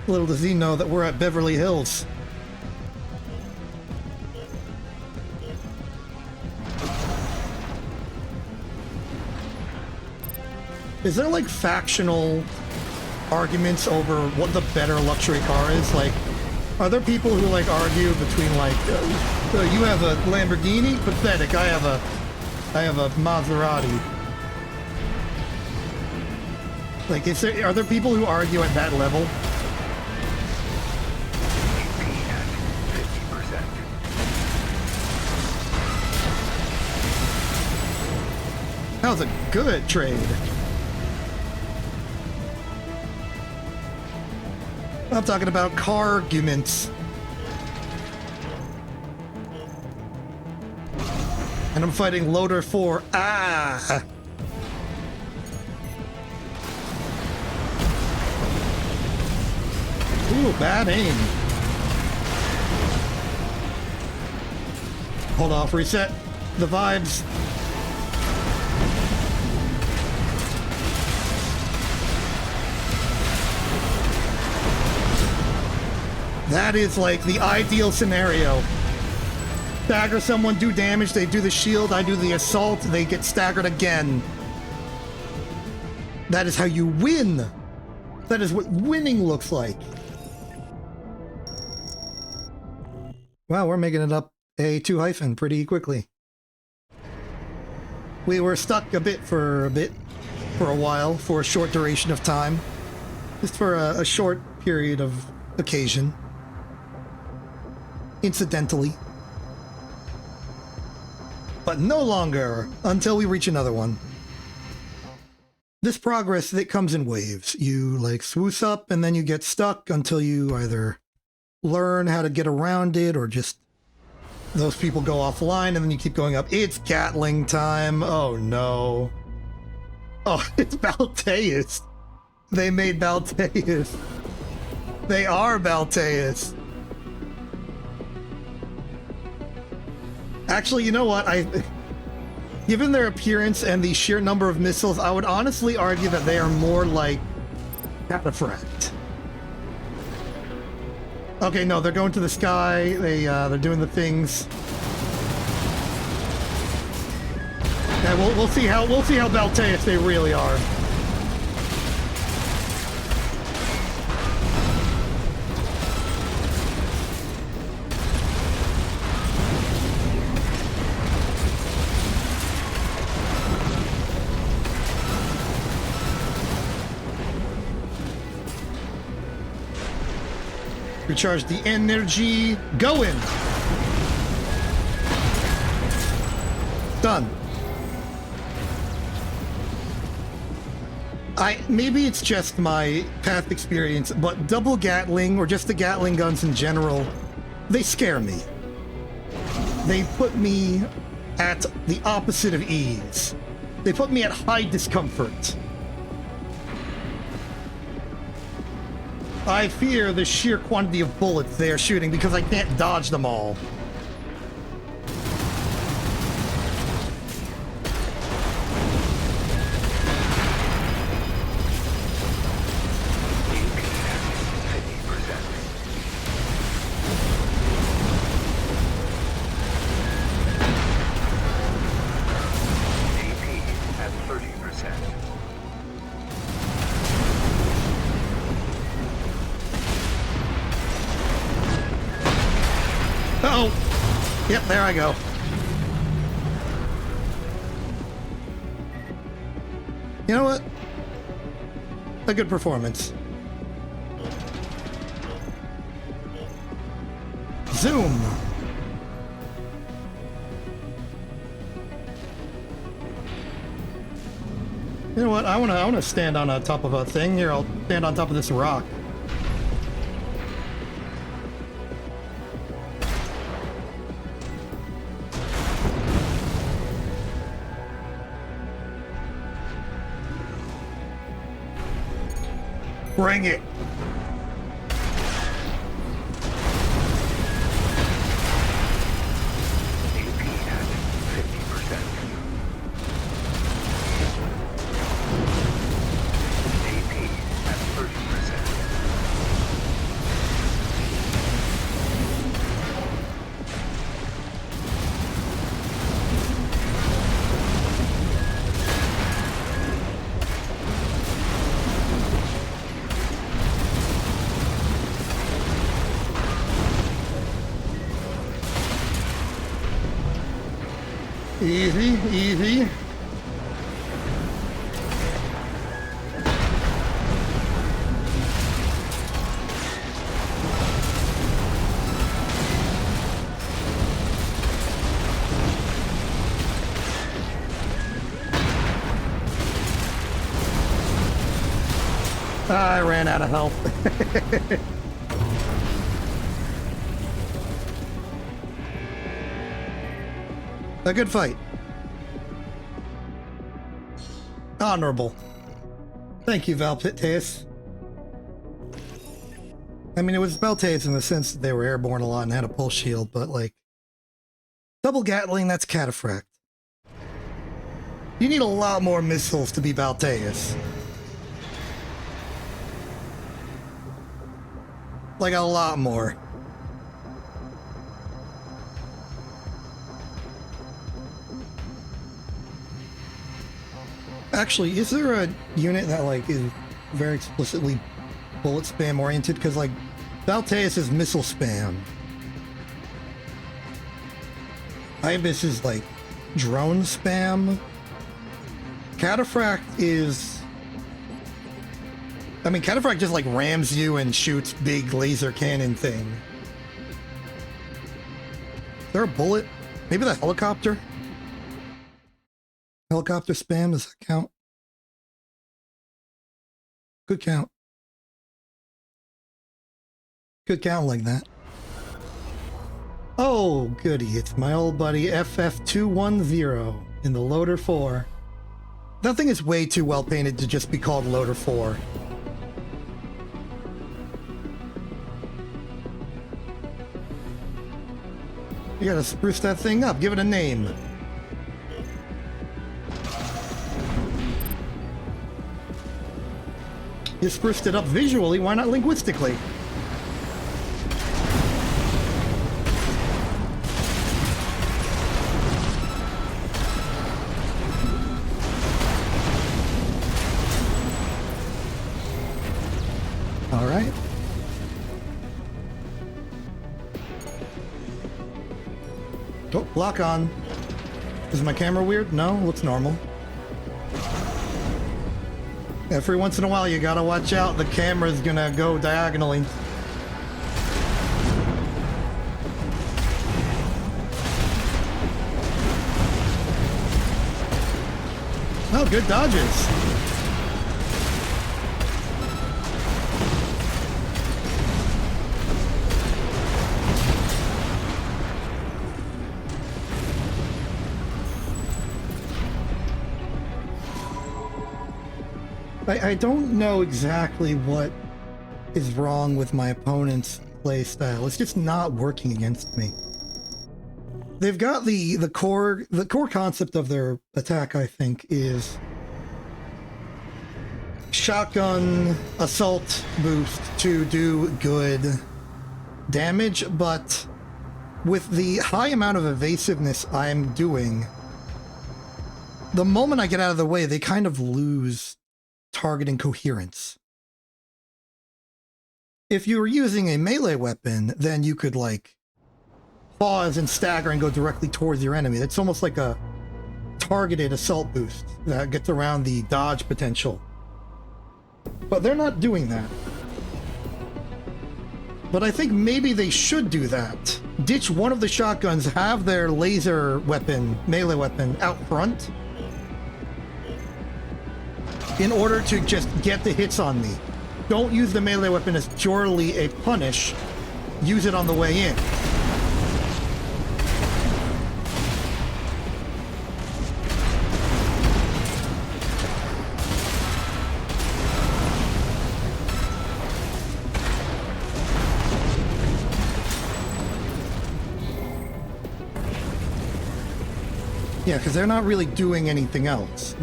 Little does he know that we're at Beverly Hills. Is there like factional arguments over what the better luxury car is? Like, are there people who like argue between like, you have a Lamborghini? Pathetic. I have a Maserati. Like, are there people who argue at that level? That was a good trade. I'm talking about car arguments. And I'm fighting Loader 4. Ah! Ooh, bad aim. Hold off, reset the vibes. That is like the ideal scenario. Stagger someone, do damage, they do the shield, I do the assault, they get staggered again. That is how you win. That is what winning looks like. Wow, we're making it up a 2 hyphen pretty quickly. We were stuck for a while, for a short duration of time. Just for a short period of occasion. Incidentally. But no longer until we reach another one. This progress, that comes in waves. You like swoosh up and then you get stuck until you either learn how to get around it or just those people go offline and then you keep going up. It's Gatling time. Oh no. Oh, it's Balteus. They made Balteus. They are Balteus. Actually, you know what? Given their appearance and the sheer number of missiles, I would honestly argue that they are more like Cataphract. Okay, no, they're going to the sky. They're doing the things. Yeah, we'll see how Balteus they really are. Recharge the energy. Going. Done. Maybe it's just my past experience, but double Gatling or just the Gatling guns in general, they scare me. They put me at the opposite of ease. They put me at high discomfort. I fear the sheer quantity of bullets they are shooting because I can't dodge them all. Uh-oh. Yep, there I go. You know what? A good performance. Zoom. You know what? I wanna stand on top of a thing here. I'll stand on top of this rock. Bring it. Easy, easy. I ran out of health. A good fight. Honorable. Thank you, Balteus. I mean, it was Balteus in the sense that they were airborne a lot and had a pulse shield, but like, double Gatling, that's Cataphract. You need a lot more missiles to be Balteus. Like, a lot more. Actually, is there a unit that like is very explicitly bullet spam oriented? Because like Balteus is missile spam. Ibis is like drone spam. Cataphract is... I mean, Cataphract just like rams you and shoots big laser cannon thing. Is there a bullet? Maybe the helicopter? Helicopter spam, does that count? Could count. Could count like that. Oh, goody. It's my old buddy FF210 in the Loader 4. That thing is way too well painted to just be called Loader 4. You gotta spruce that thing up. Give it a name. You spruced it up visually, why not linguistically? All right. Oh, lock on. Is my camera weird? No, looks normal. Every once in a while, you gotta watch out. The camera's gonna go diagonally. Oh, good dodges. I don't know exactly what is wrong with my opponent's playstyle. It's just not working against me. They've got the core concept of their attack, I think, is shotgun assault boost to do good damage, but with the high amount of evasiveness I'm doing, the moment I get out of the way, they kind of lose targeting coherence. If you were using a melee weapon, then you could like pause and stagger and go directly towards your enemy. It's almost like a targeted assault boost that gets around the dodge potential. But they're not doing that. But I think maybe they should do that. Ditch one of the shotguns, have their laser weapon, melee weapon, out front in order to just get the hits on me. Don't use the melee weapon as purely a punish. Use it on the way in. Yeah, because they're not really doing anything else.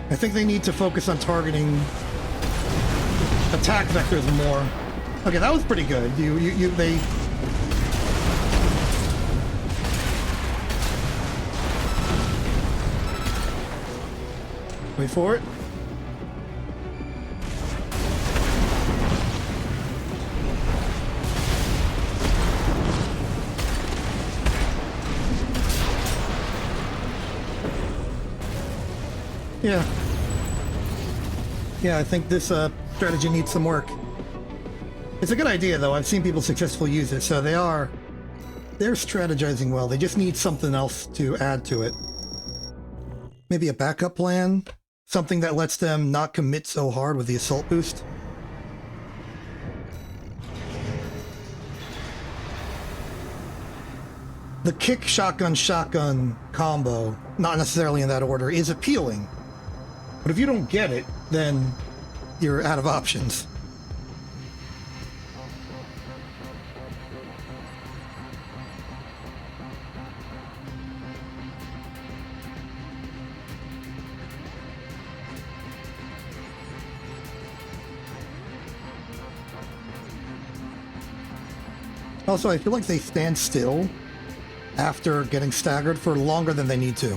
I think they need to focus on targeting attack vectors more. Okay, that was pretty good. They... Wait for it. Yeah. Yeah, I think this strategy needs some work. It's a good idea, though. I've seen people successfully use it, so they're strategizing well. They just need something else to add to it. Maybe a backup plan? Something that lets them not commit so hard with the assault boost? The kick shotgun combo, not necessarily in that order, is appealing. But if you don't get it, then you're out of options. Also, I feel like they stand still after getting staggered for longer than they need to.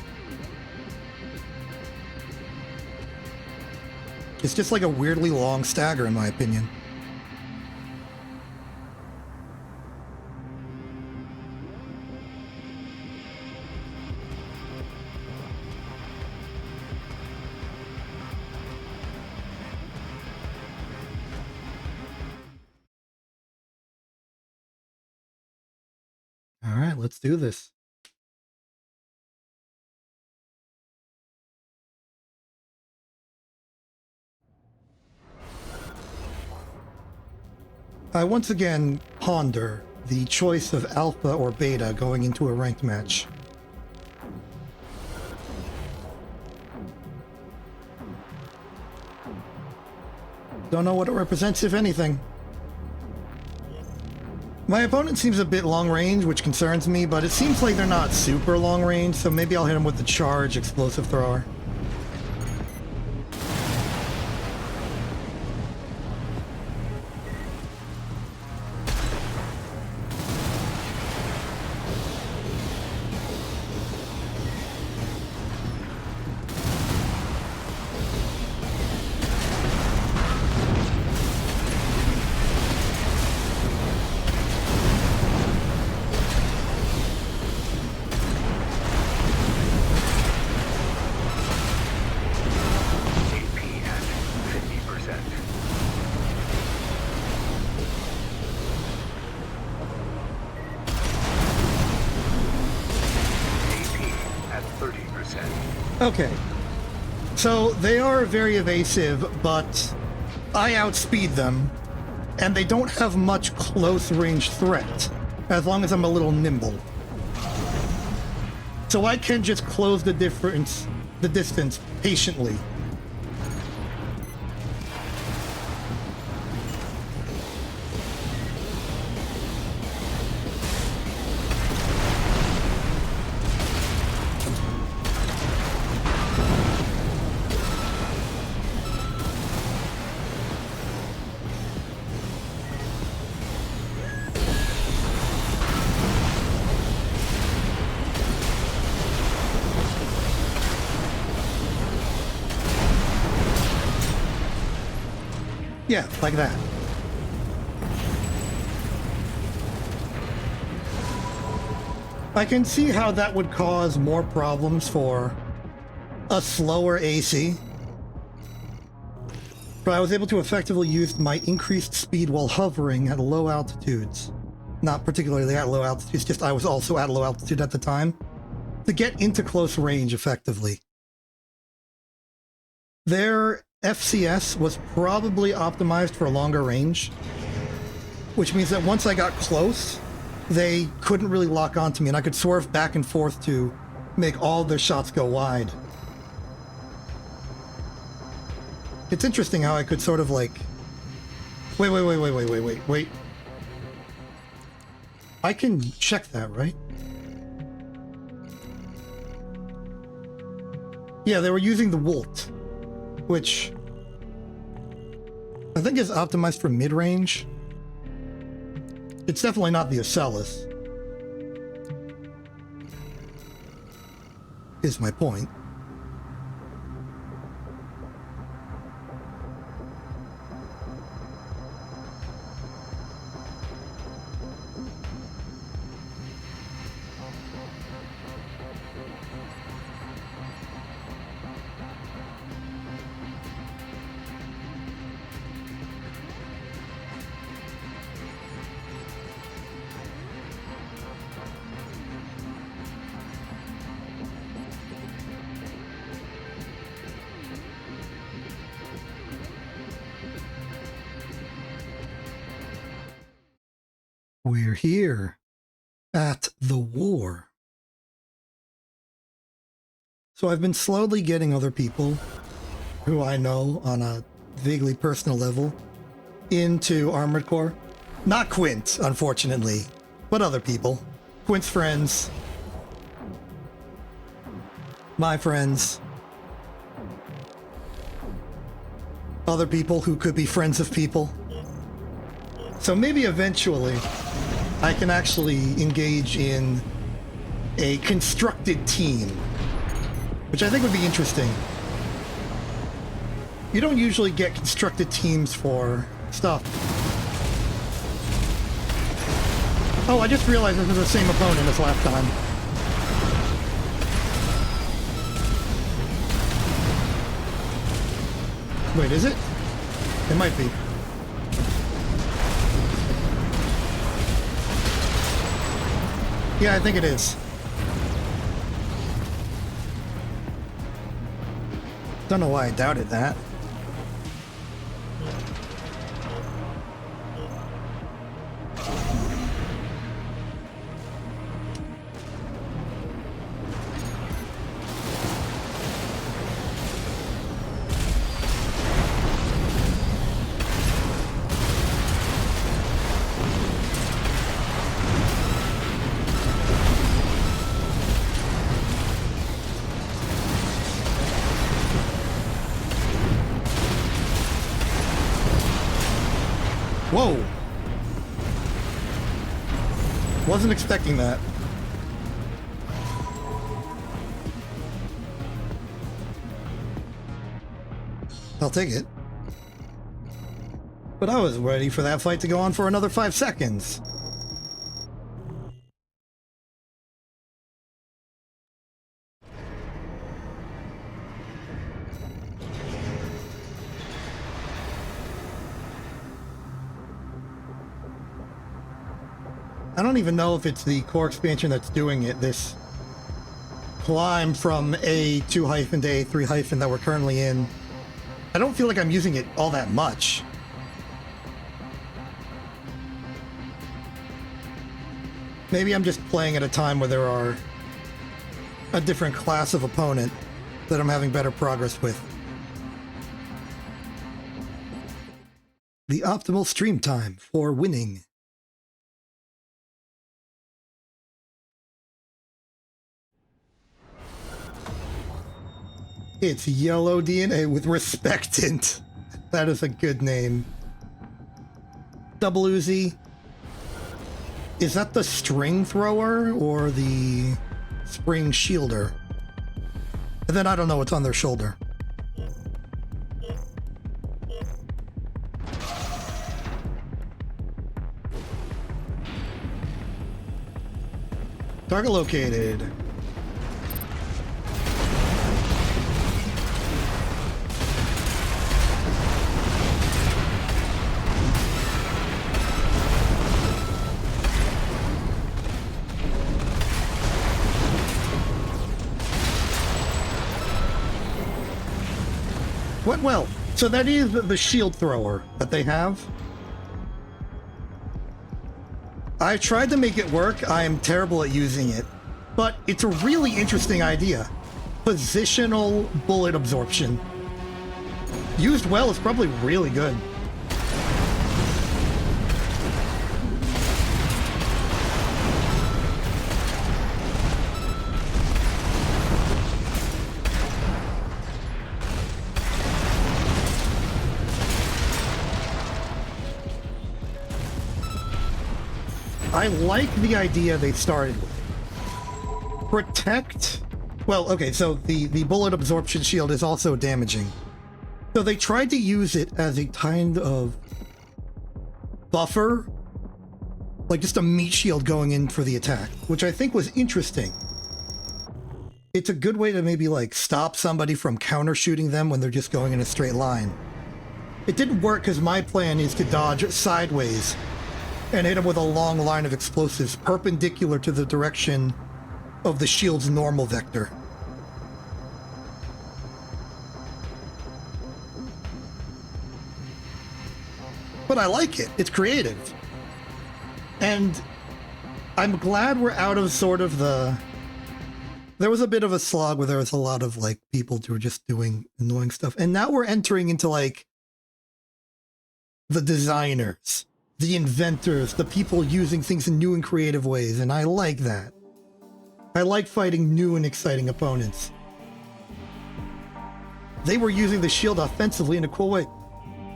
It's just like a weirdly long stagger, in my opinion. All right, let's do this. I once again ponder the choice of alpha or beta going into a ranked match. Don't know what it represents, if anything. My opponent seems a bit long range, which concerns me, but it seems like they're not super long range, so maybe I'll hit him with the charge explosive thrower. AP at 50%. AP at 30%. Okay. So they are very evasive, but I outspeed them, and they don't have much close range threat, as long as I'm a little nimble. So I can just close the distance patiently. Yeah, like that. I can see how that would cause more problems for a slower AC. But I was able to effectively use my increased speed while hovering at low altitudes. Not particularly at low altitudes, just I was also at low altitude at the time, to get into close range effectively. Their FCS was probably optimized for longer range, which means that once I got close, they couldn't really lock onto me, and I could swerve back and forth to make all their shots go wide. It's interesting how I could sort of like... Wait. I can check that, right? Yeah, they were using the Wolt, which I think is optimized for mid-range. It's definitely not the Ocellus, is my point. We're here at the war. So I've been slowly getting other people who I know on a vaguely personal level into Armored Core. Not Quint, unfortunately, but other people. Quint's friends. My friends. Other people who could be friends of people. So maybe eventually I can actually engage in a constructed team, which I think would be interesting. You don't usually get constructed teams for stuff. Oh, I just realized this is the same opponent as last time. Wait, is it? It might be. Yeah, I think it is. Don't know why I doubted that. Whoa! Wasn't expecting that. I'll take it. But I was ready for that fight to go on for another 5 seconds. I don't even know if it's the core expansion that's doing it, this climb from A2- to A3- that we're currently in. I don't feel like I'm using it all that much. Maybe I'm just playing at a time where there are a different class of opponent that I'm having better progress with. The optimal stream time for winning. It's Yellow DNA with Respectant. That is a good name. Double Uzi. Is that the string thrower or the spring shielder? And then I don't know what's on their shoulder. Target located. What? Well, so that is the shield thrower that they have. I tried to make it work. I am terrible at using it, but it's a really interesting idea. Positional bullet absorption. Used well, it's probably really good. I like the idea they started with. Protect... Well, okay, so the bullet absorption shield is also damaging. So they tried to use it as a kind of buffer, like just a meat shield going in for the attack, which I think was interesting. It's a good way to maybe like stop somebody from counter shooting them when they're just going in a straight line. It didn't work because my plan is to dodge sideways and hit him with a long line of explosives perpendicular to the direction of the shield's normal vector. But I like it. It's creative. And I'm glad we're out of sort of the... There was a bit of a slog where there was a lot of like people who were just doing annoying stuff. And now we're entering into like the designers, the inventors, the people using things in new and creative ways, and I like that. I like fighting new and exciting opponents. They were using the shield offensively in a cool way.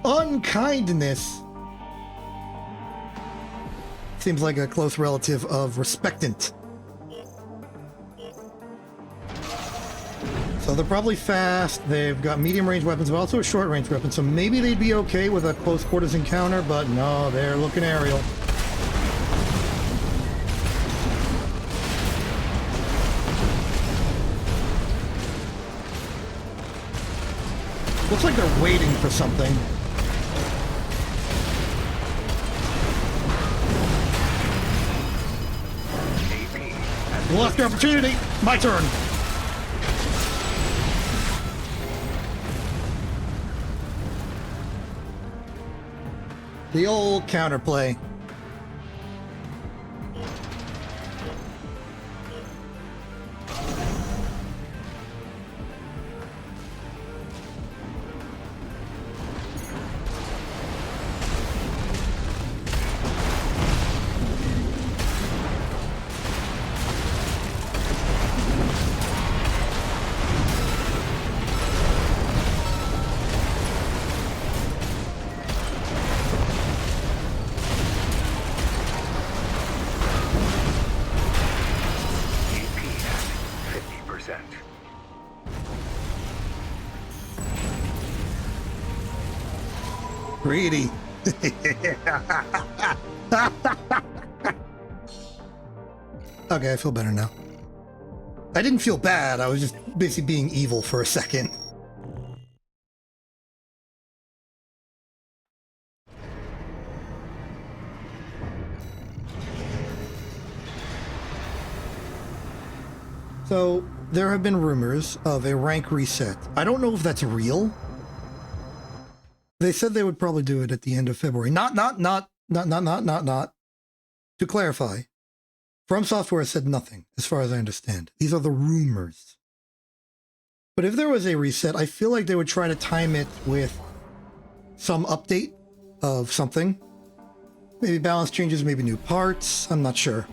Unkindness seems like a close relative of Respectant. So they're probably fast. They've got medium range weapons, but also a short range weapon. So maybe they'd be okay with a close quarters encounter, but no, they're looking aerial. Looks like they're waiting for something. AP. Lost the opportunity. My turn. The old counterplay. Greedy. Okay, I feel better now. I didn't feel bad, I was just basically being evil for a second. So, there have been rumors of a rank reset. I don't know if that's real. They said they would probably do it at the end of February. Not. To clarify, From Software said nothing, as far as I understand. These are the rumors. But if there was a reset, I feel like they would try to time it with some update of something. Maybe balance changes, maybe new parts, I'm not sure.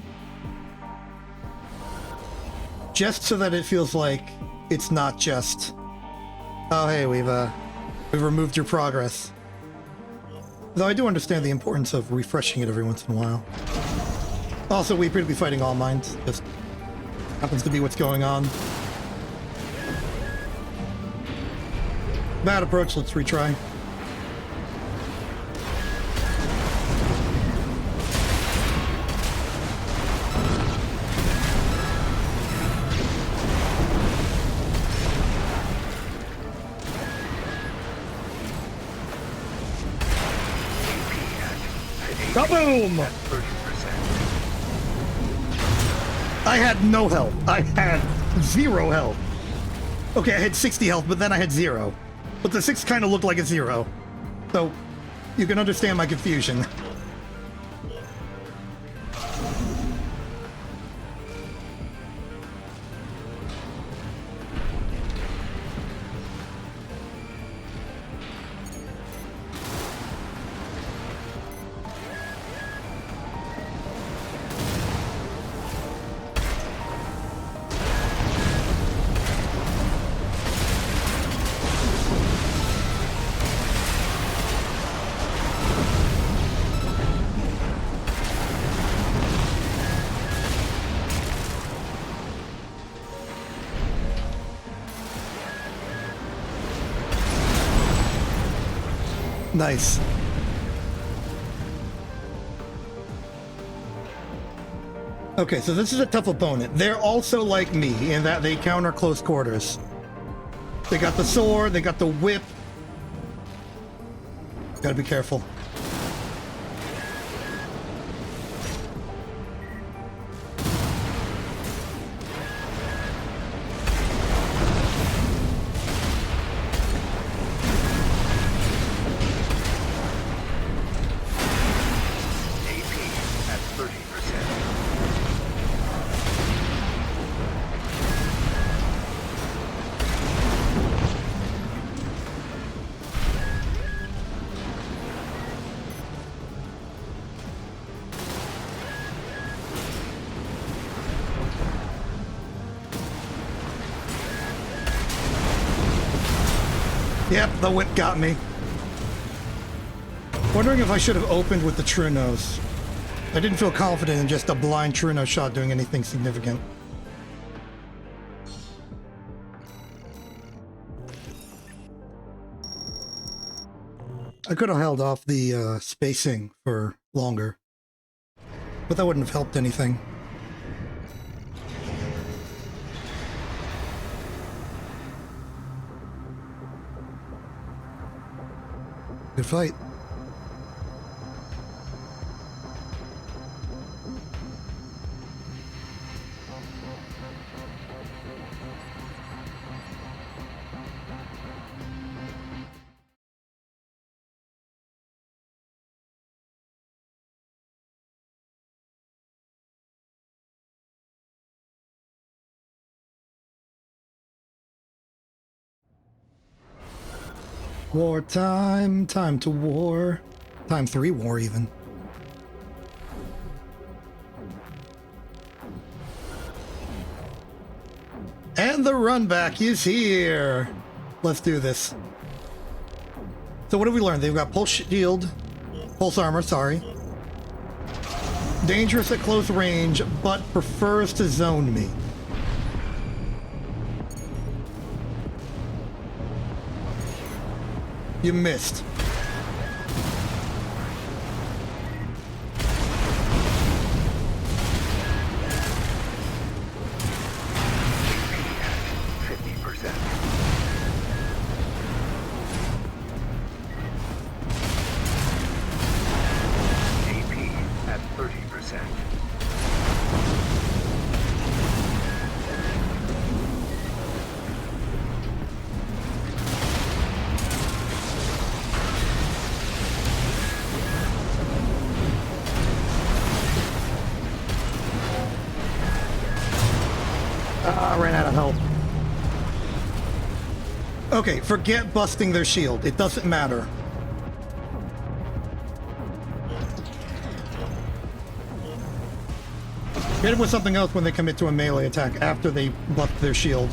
Just so that it feels like it's not just, oh hey, we've removed your progress. Though I do understand the importance of refreshing it every once in a while. Also, we appear to be fighting all minds. Just happens to be what's going on. Bad approach, let's retry. Kaboom! I had no health. I had 0 health. Okay, I had 60 health, but then I had 0. But the 6 kind of looked like a 0. So, you can understand my confusion. Nice. Okay, so this is a tough opponent. They're also like me in that they counter close quarters. They got the sword, they got the whip. Gotta be careful. Yep, the whip got me. Wondering if I should have opened with the True Nose. I didn't feel confident in just a blind True Nose shot doing anything significant. I could have held off the spacing for longer, but that wouldn't have helped anything. Good fight. War time, time to war. Time 3 war even. And the run back is here. Let's do this. So what have we learned? They've got pulse armor, sorry. Dangerous at close range, but prefers to zone me. You missed. I ran out of health. Okay, forget busting their shield. It doesn't matter. Hit them with something else when they commit to a melee attack after they bust their shield.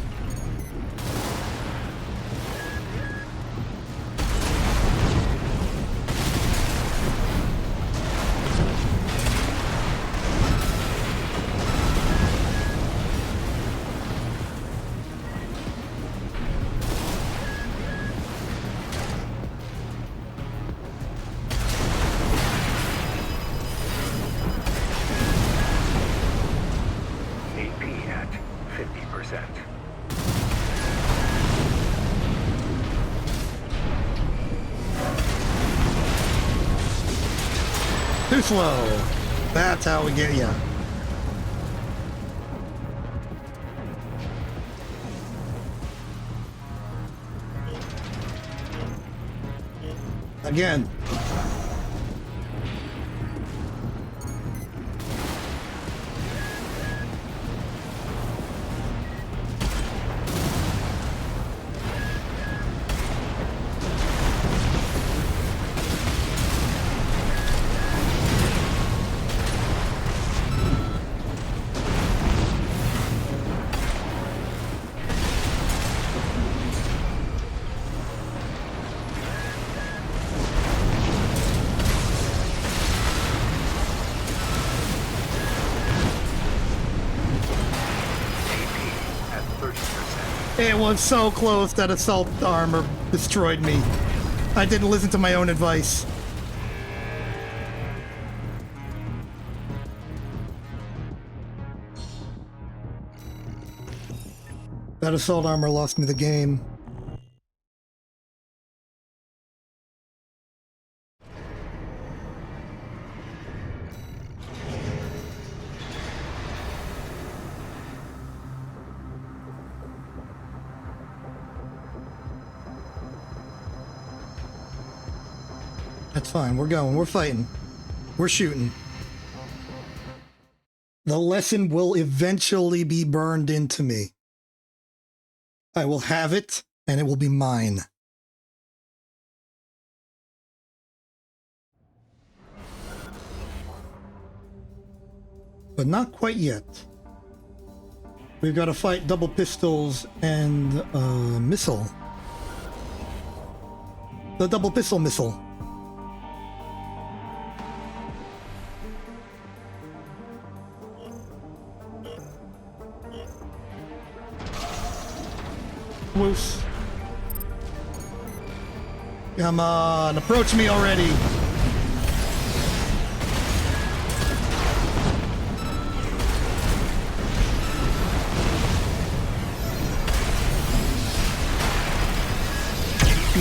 Too slow. That's how we get ya. Again. It was so close that assault armor destroyed me. I didn't listen to my own advice. That assault armor lost me the game. That's fine. We're going. We're fighting. We're shooting. The lesson will eventually be burned into me. I will have it, and it will be mine. But not quite yet. We've got to fight double pistols and missile. The double pistol missile. Whoosh. Come on, approach me already.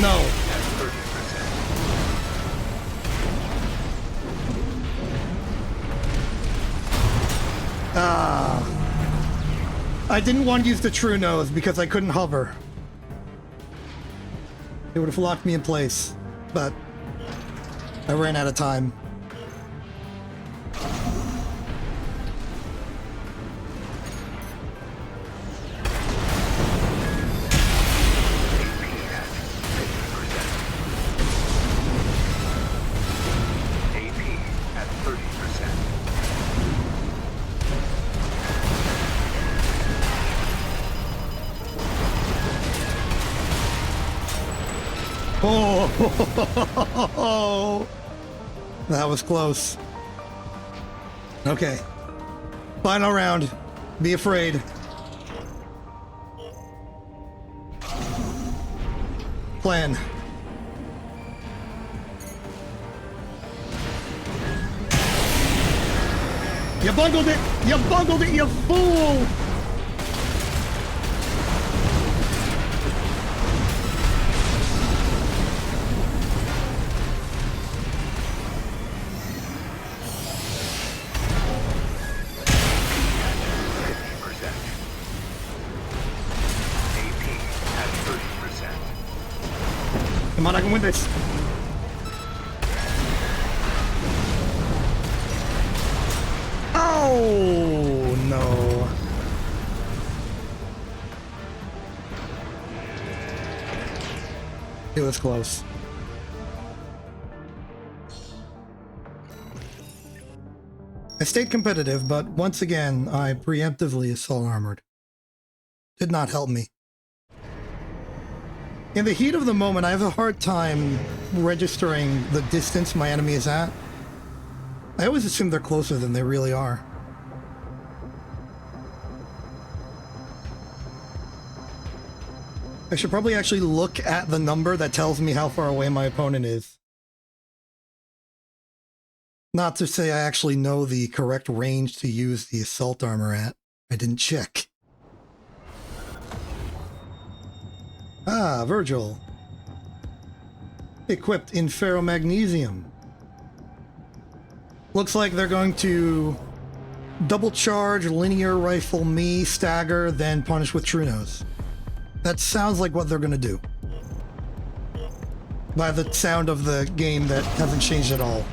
No. Ah. I didn't want to use the true nose because I couldn't hover. It would have locked me in place, but I ran out of time. Oh, that was close. Okay. Final round. Be afraid. Plan. You bungled it! You bungled it, you fool! Come on, I can win this. Oh, no. It was close. I stayed competitive, but once again, I preemptively assault armored. Did not help me. In the heat of the moment, I have a hard time registering the distance my enemy is at. I always assume they're closer than they really are. I should probably actually look at the number that tells me how far away my opponent is. Not to say I actually know the correct range to use the assault armor at. I didn't check. Ah, Virgil. Equipped in ferromagnesium. Looks like they're going to double charge, linear rifle me, stagger, then punish with true nose. That sounds like what they're going to do. By the sound of the game that hasn't changed at all.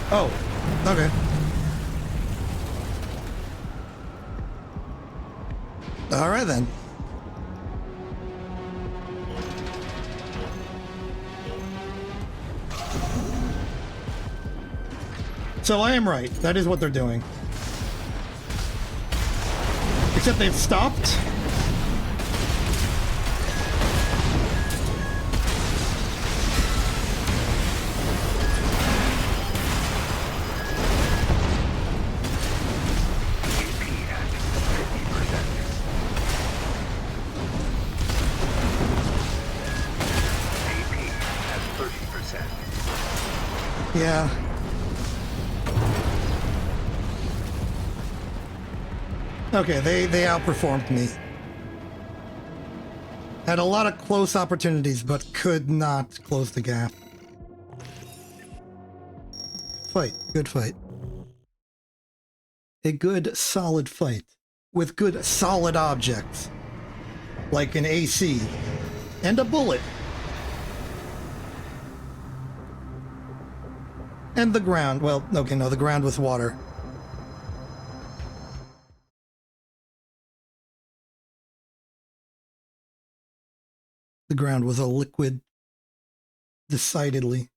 Oh, okay. All right then. So I am right. That is what they're doing. Except they've stopped. Yeah. Okay, they outperformed me. Had a lot of close opportunities, but could not close the gap. Fight. Good fight. A good, solid fight. With good, solid objects. Like an AC. And a bullet. And the ground. Well, okay, no, the ground with water. The ground was a liquid Decidedly.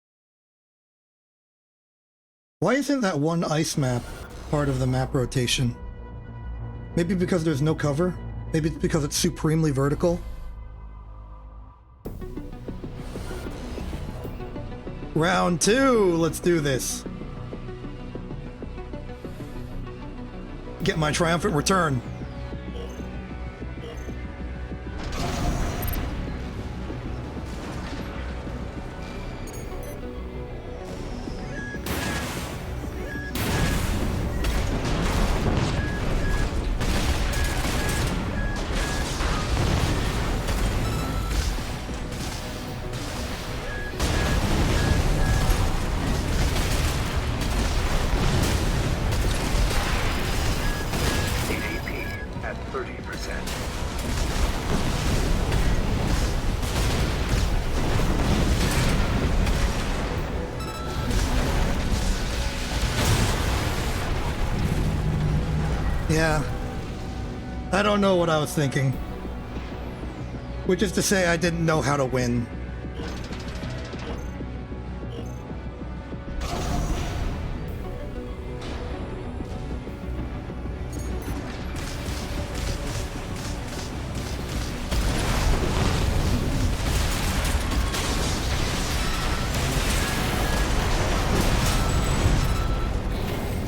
Why isn't that one ice map part of the map rotation? Maybe because there's no cover? Maybe it's because it's supremely vertical? Round 2! Let's do this. Get my triumphant return. At 30%. Yeah. I don't know what I was thinking. Which is to say, I didn't know how to win.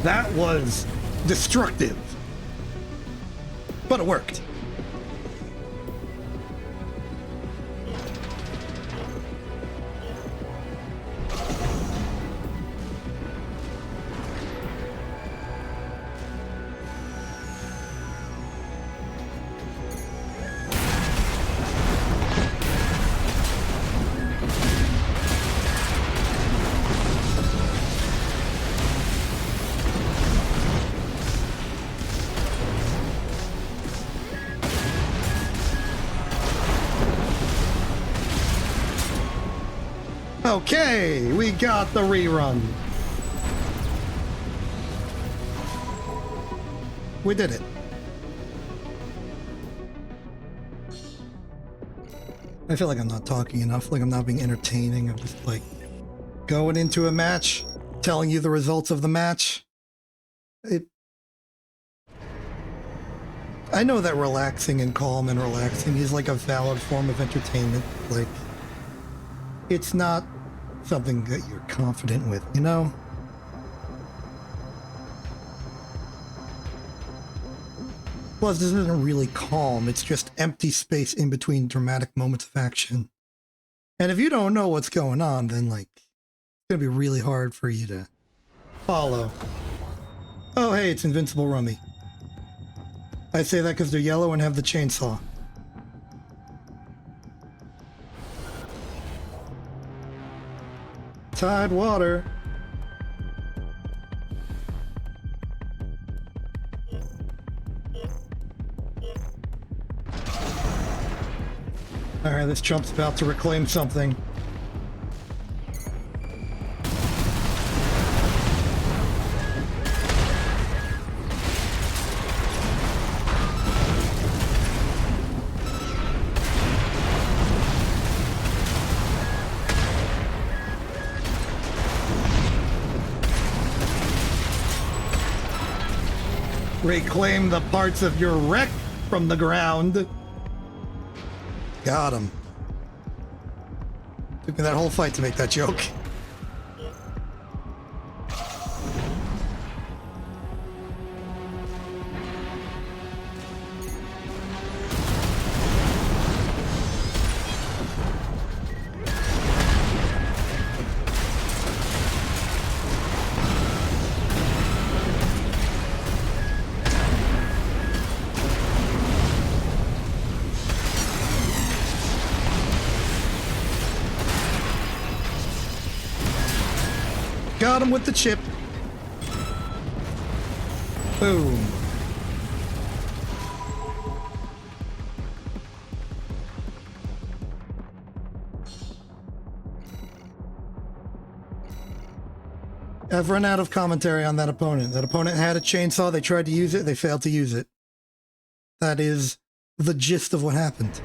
That was destructive. But it worked. Okay, we got the rerun. We did it. I feel like I'm not talking enough, like I'm not being entertaining. I'm just like going into a match, telling you the results of the match. I know that relaxing and calm and relaxing is like a valid form of entertainment. Like, it's not something that you're confident with, you know? Plus, this isn't really calm. It's just empty space in between dramatic moments of action. And if you don't know what's going on, then, like, it's gonna be really hard for you to follow. Oh, hey, it's Invincible Rummy. I say that because they're yellow and have the chainsaw. Tide water. Alright, this chump's about to reclaim something. Reclaim the parts of your wreck from the ground. Got him. Took me that whole fight to make that joke. Got him with the chip. Boom. I've run out of commentary on that opponent. That opponent had a chainsaw, they tried to use it, they failed to use it. That is the gist of what happened.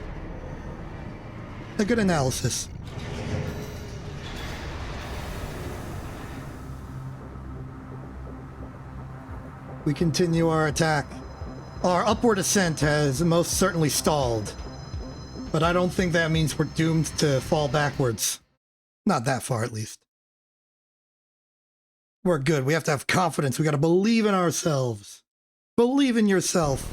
A good analysis. We continue our attack. Our upward ascent has most certainly stalled. But I don't think that means we're doomed to fall backwards. Not that far, at least. We're good. We have to have confidence. We gotta believe in ourselves. Believe in yourself.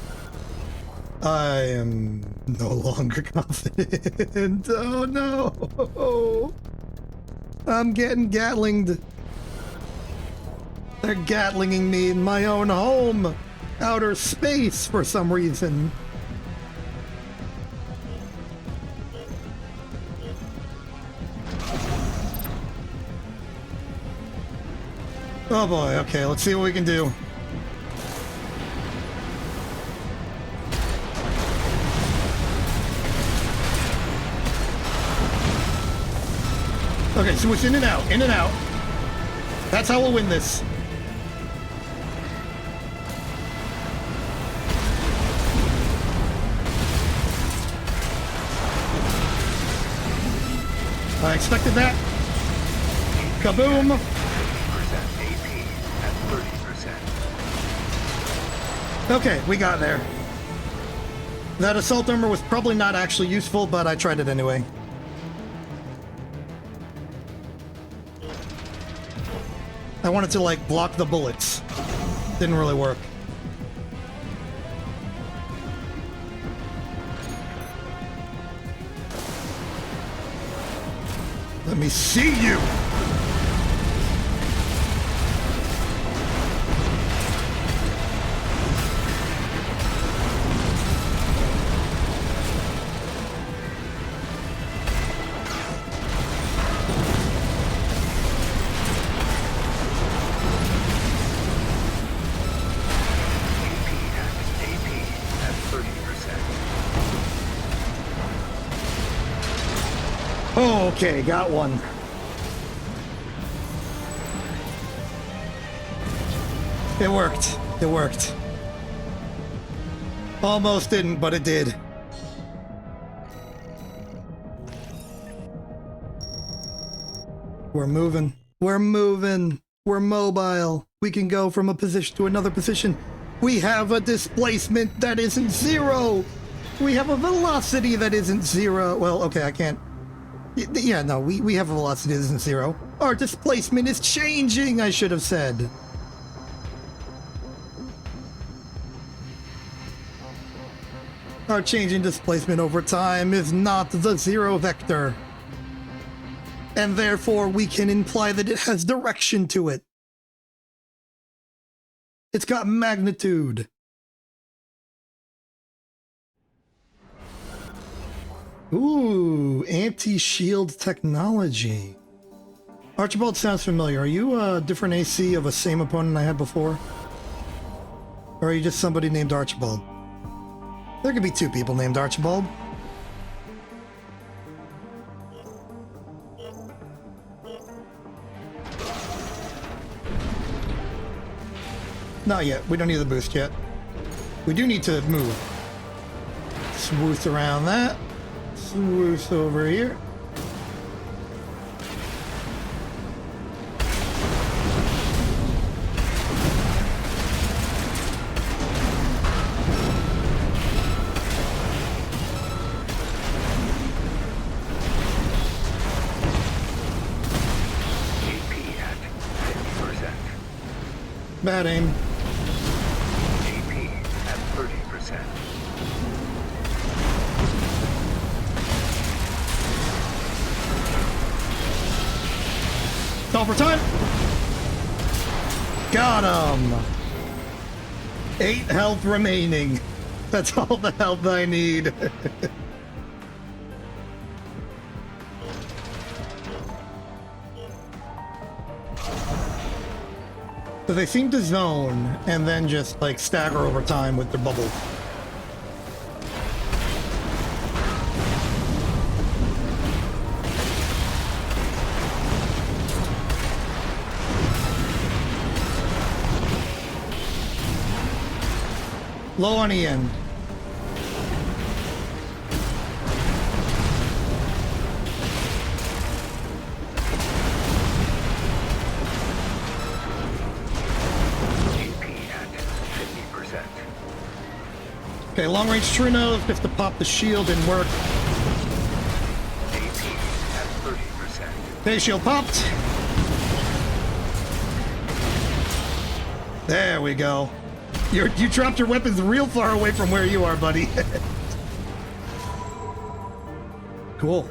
I am no longer confident. Oh no. I'm getting gatlinged. They're gatlinging me in my own home. Outer space for some reason. Oh boy, okay, let's see what we can do. Okay, so it's in and out, in and out. That's how we'll win this. I expected that. Kaboom! AP at 30%. Okay, we got there. That assault armor was probably not actually useful, but I tried it anyway. I wanted to, like, block the bullets. Didn't really work. Let me see you! AP at 30%. Oh, okay, got one. It worked. It worked. Almost didn't, but it did. We're moving. We're moving. We're mobile. We can go from a position to another position. We have a displacement that isn't zero. We have a velocity that isn't zero. Well, okay, I can't. Yeah, no, we have a velocity that isn't zero. Our displacement is changing, I should have said. Our change in displacement over time is not the zero vector. And therefore, we can imply that it has direction to it. It's got magnitude. Ooh, anti-shield technology. Archibald sounds familiar. Are you a different AC of a same opponent I had before? Or are you just somebody named Archibald? There could be two people named Archibald. Not yet. We don't need the boost yet. We do need to move. Swoosh around that. Swoosh over here. AP at 50%. Bad aim. AP at 30%. Call for time. Got him. 8 health remaining. That's all the health I need. So they seem to zone and then just like stagger over time with their bubble. Low on EN. AP at Okay, long range true north, just to pop the shield didn't work. AP at 30%. Phase shield popped. There we go. You dropped your weapons real far away from where you are, buddy. Cool.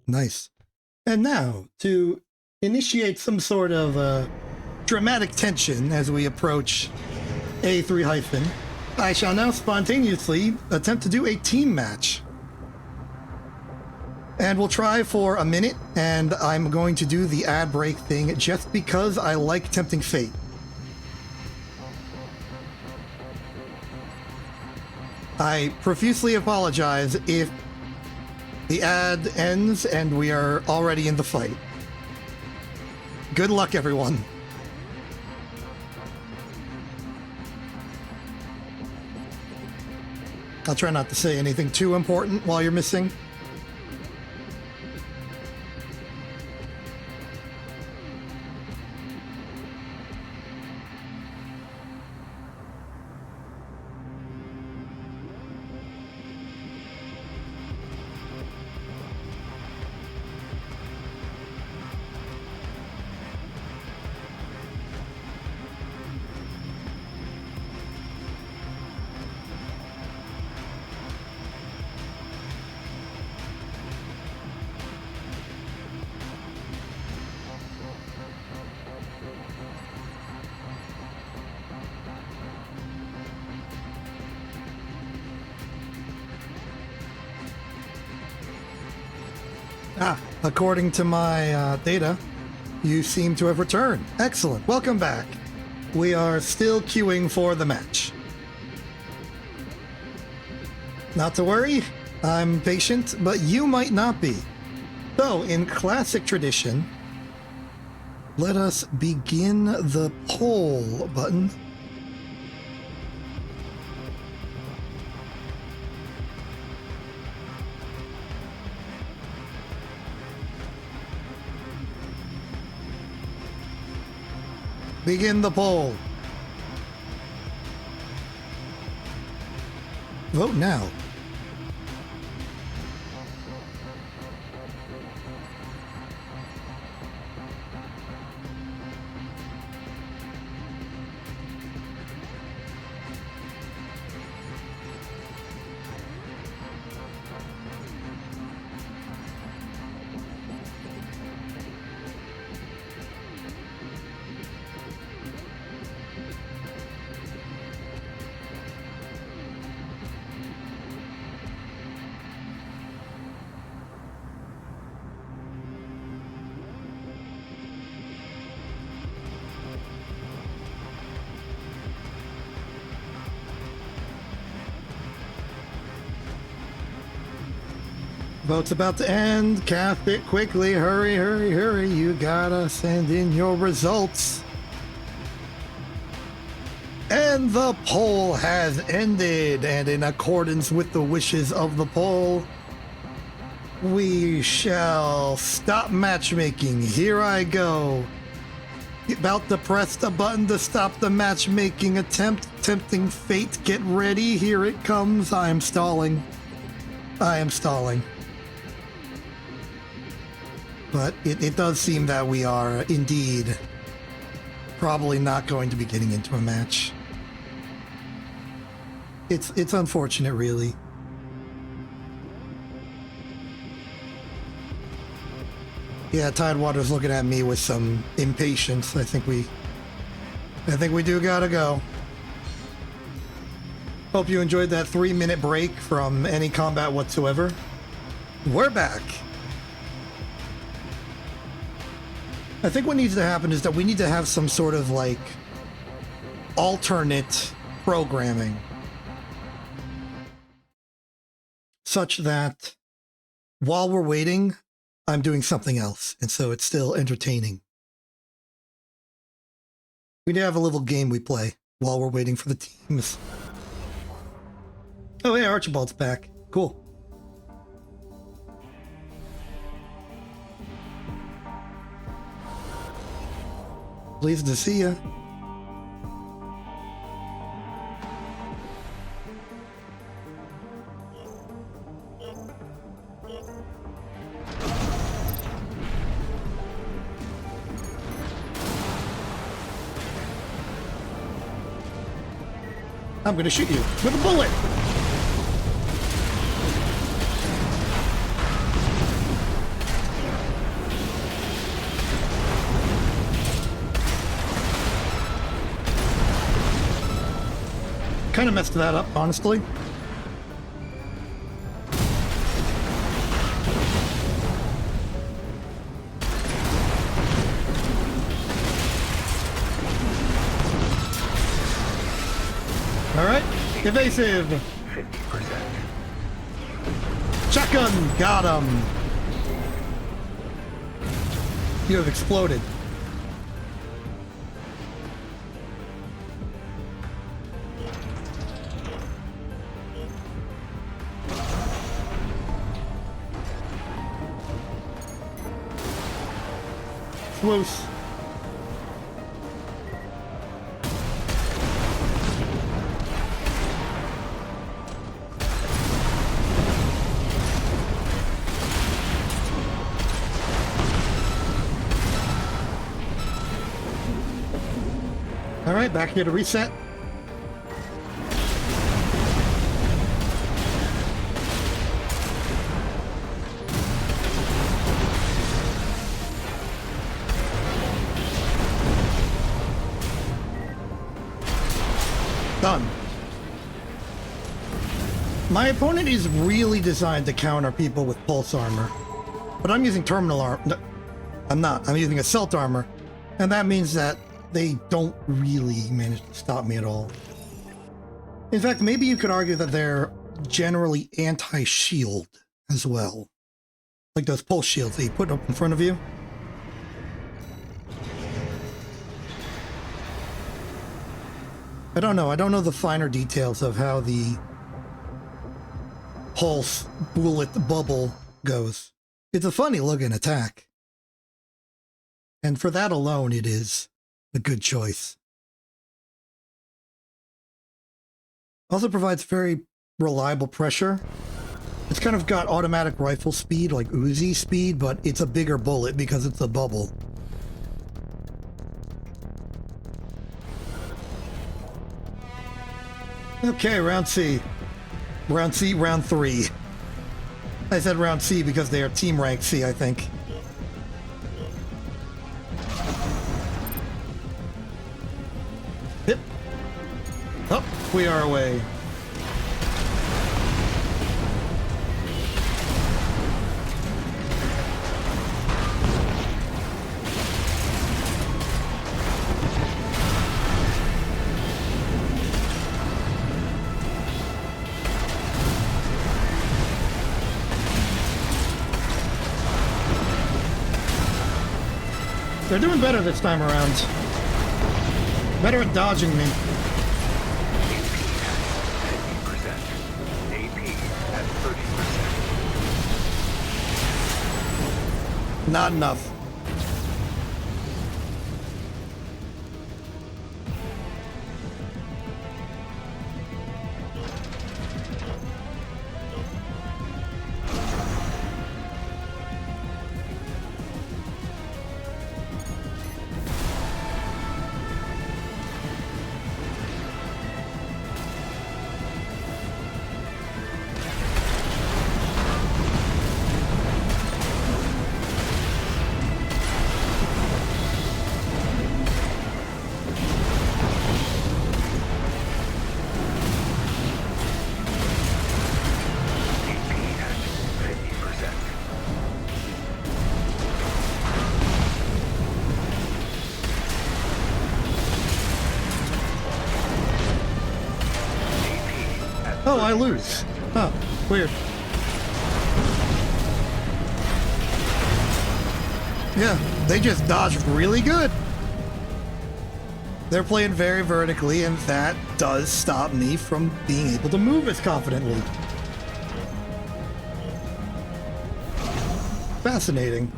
Nice. And now, to initiate some sort of dramatic tension as we approach A3-, I shall now spontaneously attempt to do a team match. And we'll try for a minute, and I'm going to do the ad break thing just because I like tempting fate. I profusely apologize if the ad ends and we are already in the fight. Good luck, everyone. I'll try not to say anything too important while you're missing. According to my data, you seem to have returned. Excellent. Welcome back. We are still queuing for the match. Not to worry, I'm patient, but you might not be. So, in classic tradition, let us begin the poll button. Begin the poll. Vote now. Vote's about to end. Cast it quickly. Hurry, hurry, hurry. You gotta send in your results. And the poll has ended. And in accordance with the wishes of the poll, we shall stop matchmaking. Here I go. About to press the button to stop the matchmaking attempt. Tempting fate. Get ready. Here it comes. I am stalling. I am stalling. But it does seem that we are indeed probably not going to be getting into a match. It's unfortunate, really. Yeah, Tidewater's looking at me with some impatience. I think we do gotta go. Hope you enjoyed that 3-minute break from any combat whatsoever. We're back. I think what needs to happen is that we need to have some sort of like alternate programming such that while we're waiting, I'm doing something else, and so it's still entertaining. We need to have a little game we play while we're waiting for the teams. Oh, hey, Archibald's back. Cool. Pleased to see you. I'm gonna shoot you with a bullet. Kind of messed that up, honestly. All right, evasive. 50%. Shotgun, got him. You have exploded. Close. All right, back here to reset. Done. My opponent is really designed to counter people with pulse armor, but I'm using terminal armor. No, I'm not. I'm using assault armor, and that means that they don't really manage to stop me at all. In fact, maybe you could argue that they're generally anti-shield as well. Like those pulse shields that you put up in front of you. I don't know. I don't know the finer details of how the pulse bullet bubble goes. It's a funny looking attack. And for that alone, it is a good choice. Also provides very reliable pressure. It's kind of got automatic rifle speed, like Uzi speed, but it's a bigger bullet because it's a bubble. Okay, round C. Round C, round 3. I said round C because they are team rank C, I think. Hip. Up, we are away. They're doing better this time around. Better at dodging me. AP at 30%. Not enough. Oh, I lose. Oh, weird. Yeah, they just dodged really good. They're playing very vertically, and that does stop me from being able to move as confidently. Fascinating.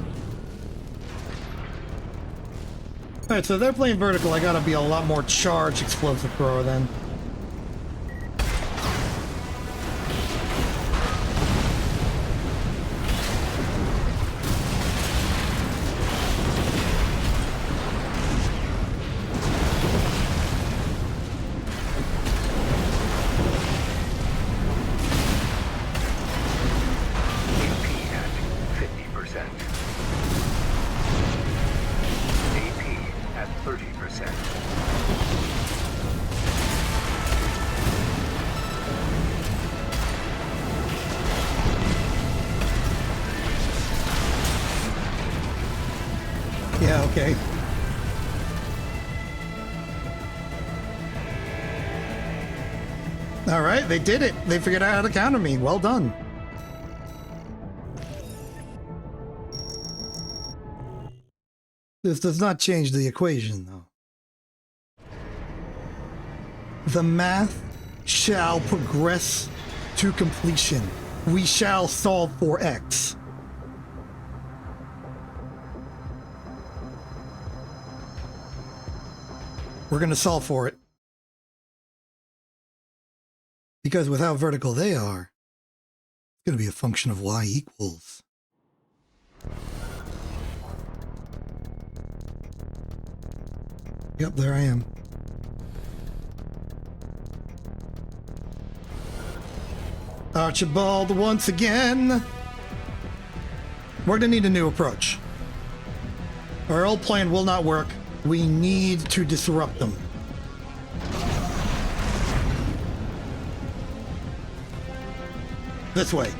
Alright, so they're playing vertical. I gotta be a lot more charged explosive thrower then. Yeah, okay. All right, they did it. They figured out how to counter me. Well done. This does not change the equation, though. The math shall progress to completion. We shall solve for X. We're going to solve for it. Because without vertical they are, it's going to be a function of y equals. Yep, there I am. Archibald once again. We're going to need a new approach. Our old plan will not work. We need to disrupt them. This way.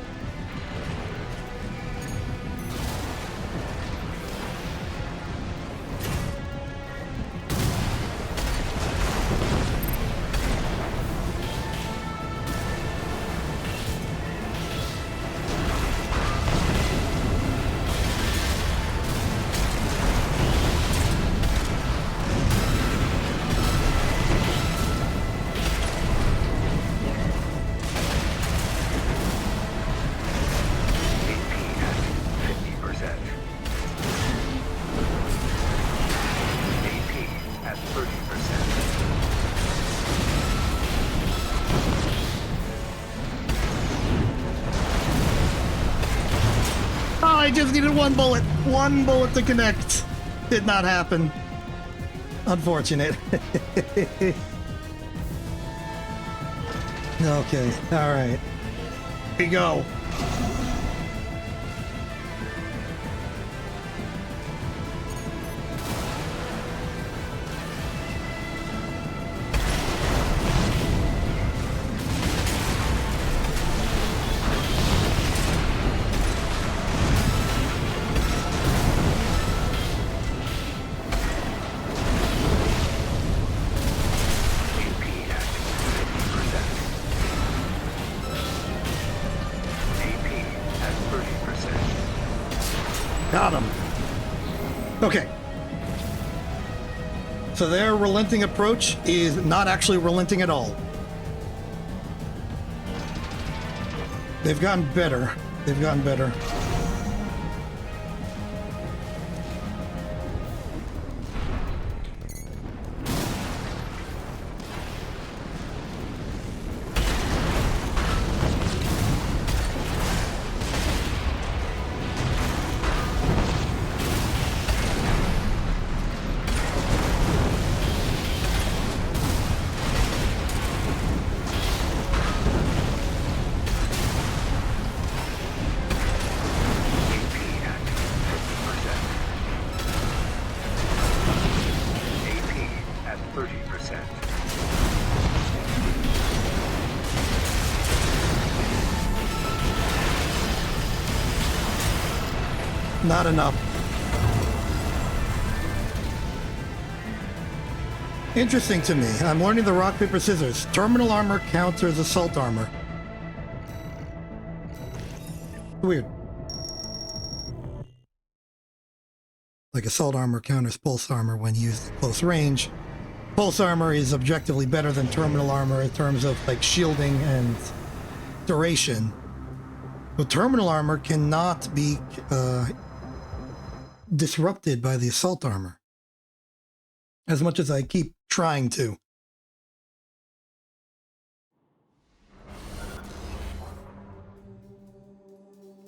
I just needed one bullet. One bullet to connect. Did not happen. Unfortunate. Okay, alright. Here we go. Got him. Okay. So their relenting approach is not actually relenting at all. They've gotten better. They've gotten better. Not enough. Interesting to me. I'm learning the rock, paper, scissors. Terminal armor counters assault armor. Weird. Like assault armor counters pulse armor when used at close range. Pulse armor is objectively better than terminal armor in terms of like shielding and duration. But terminal armor cannot be disrupted by the assault armor. as much as I keep trying to.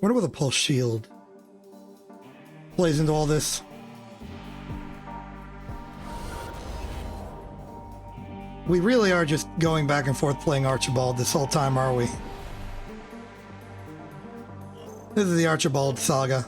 Wonder where the pulse shield plays into all this. We really are just going back and forth playing Archibald this whole time, are we? This is the Archibald saga.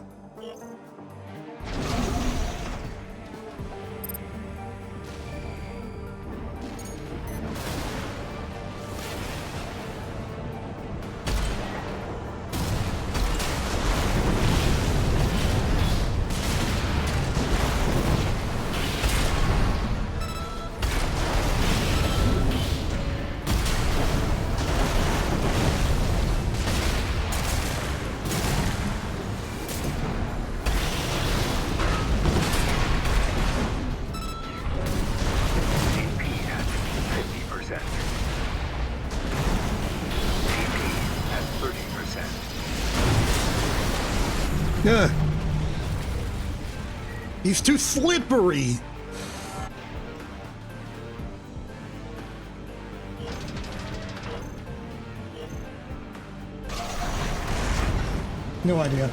Ugh. He's too slippery. No idea.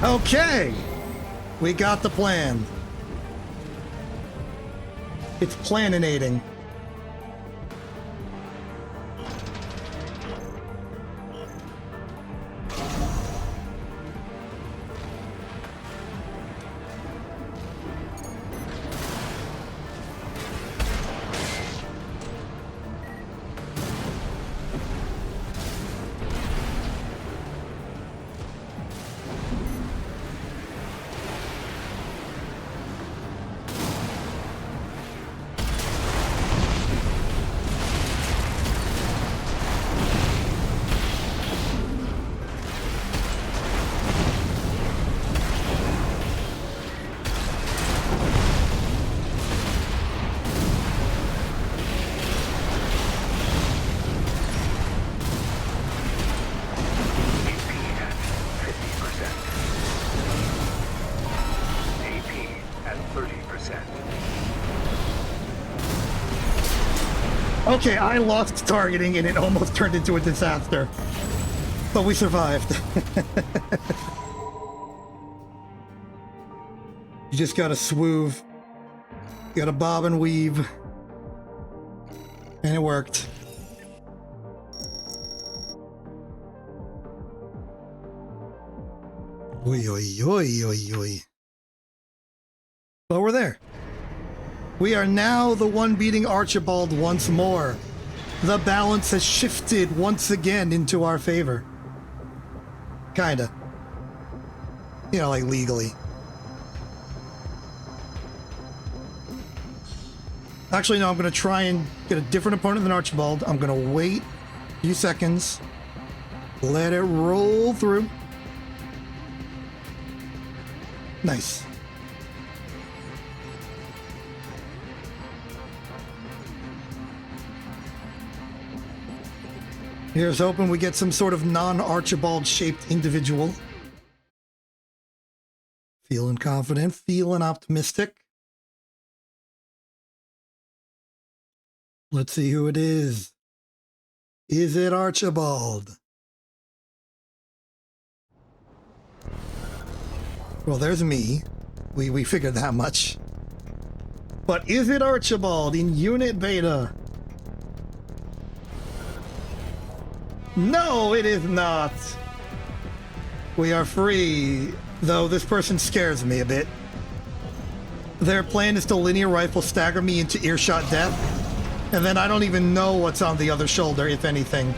Okay, we got the plan. It's planinating. Okay, I lost targeting and it almost turned into a disaster. But we survived. You just gotta swoove. You gotta bob and weave. And it worked. Oi, oi, oi, oi, oi. But we're there. We are now the one beating Archibald once more. The balance has shifted once again into our favor. Kinda. You know, like legally. Actually, no, I'm going to try and get a different opponent than Archibald. I'm going to wait a few seconds. Let it roll through. Nice. Here's hoping we get some sort of non-Archibald shaped individual. Feeling confident, feeling optimistic. Let's see who it is. Is it Archibald? Well, there's me. We figured that much. But is it Archibald in Unit Beta? No, it is not. We are free, though this person scares me a bit. Their plan is to linear rifle stagger me into earshot death, and then I don't even know what's on the other shoulder, if anything.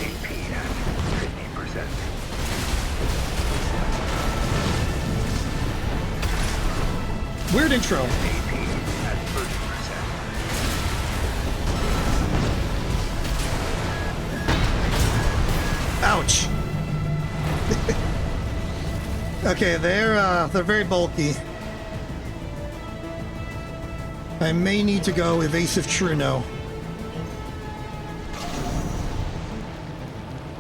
AP at 50%. Weird intro. AP at 30%. Ouch. Okay, they're very bulky. I may need to go evasive Truno.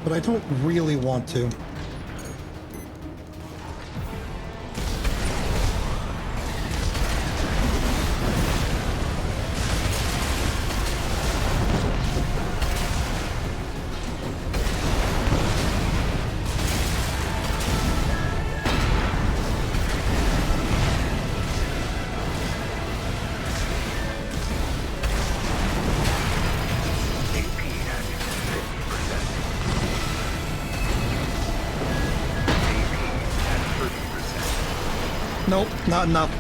But I don't really want to. AP at 50%. AP at 30%. Nope, not enough.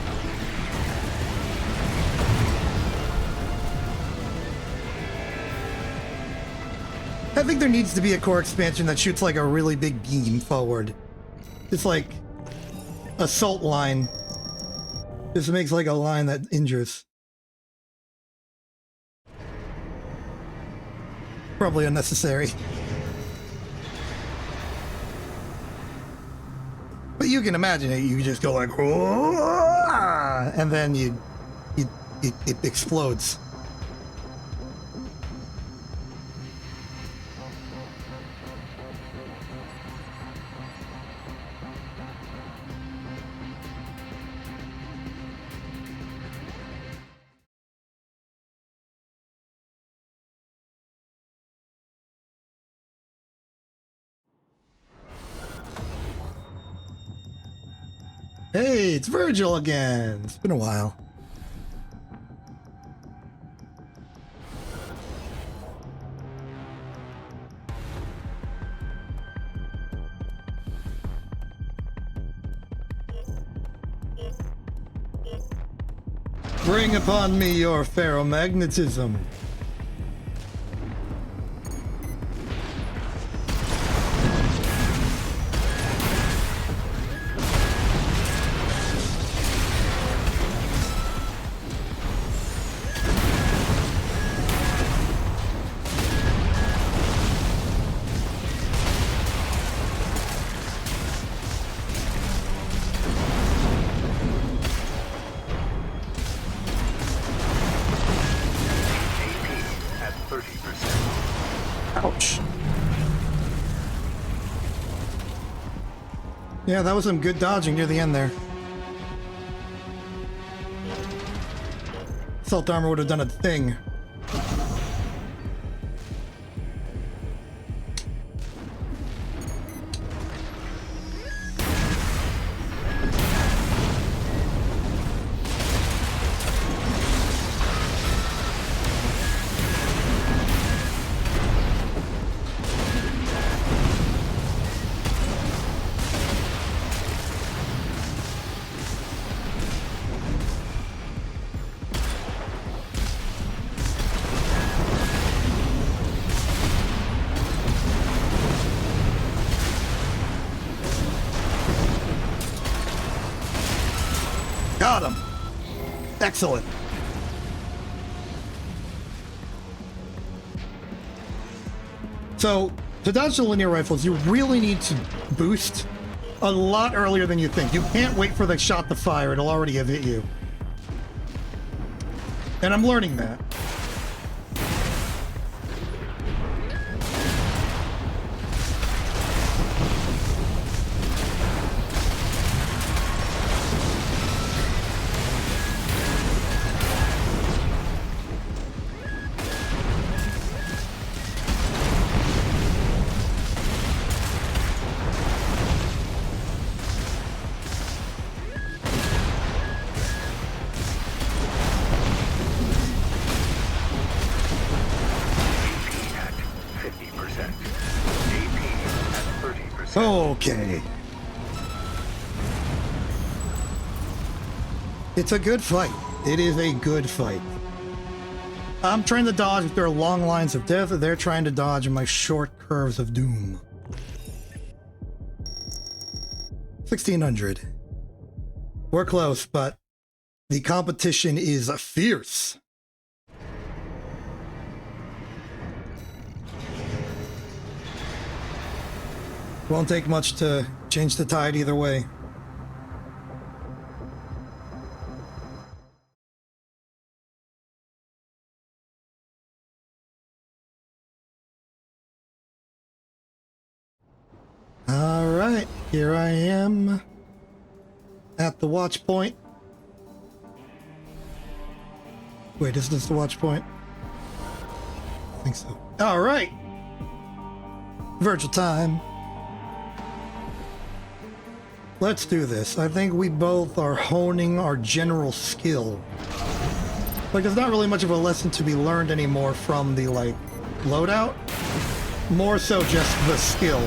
I think there needs to be a core expansion that shoots like a really big beam forward. It's like assault line. This makes like a line that injures. Probably unnecessary. But you can imagine it. You just go like, "Whoa," and then it explodes. Hey, it's Virgil again. It's been a while. Bring upon me your ferromagnetism. AP at 30%. Ouch. Yeah, that was some good dodging near the end there. Assault armor would have done a thing. Got him. Excellent. So, to dodge the linear rifles, you really need to boost a lot earlier than you think. You can't wait for the shot to fire. It'll already have hit you. And I'm learning that. Okay. It's a good fight. It is a good fight. I'm trying to dodge their long lines of death. They're trying to dodge my short curves of doom. 1600. We're close, but the competition is fierce. Won't take much to change the tide either way. All right, here I am at the watch point. Wait, is this the watch point? I think so. All right. Virtual time. Let's do this. I think we both are honing our general skill. Like, there's not really much of a lesson to be learned anymore from the, like, loadout. More so just the skill.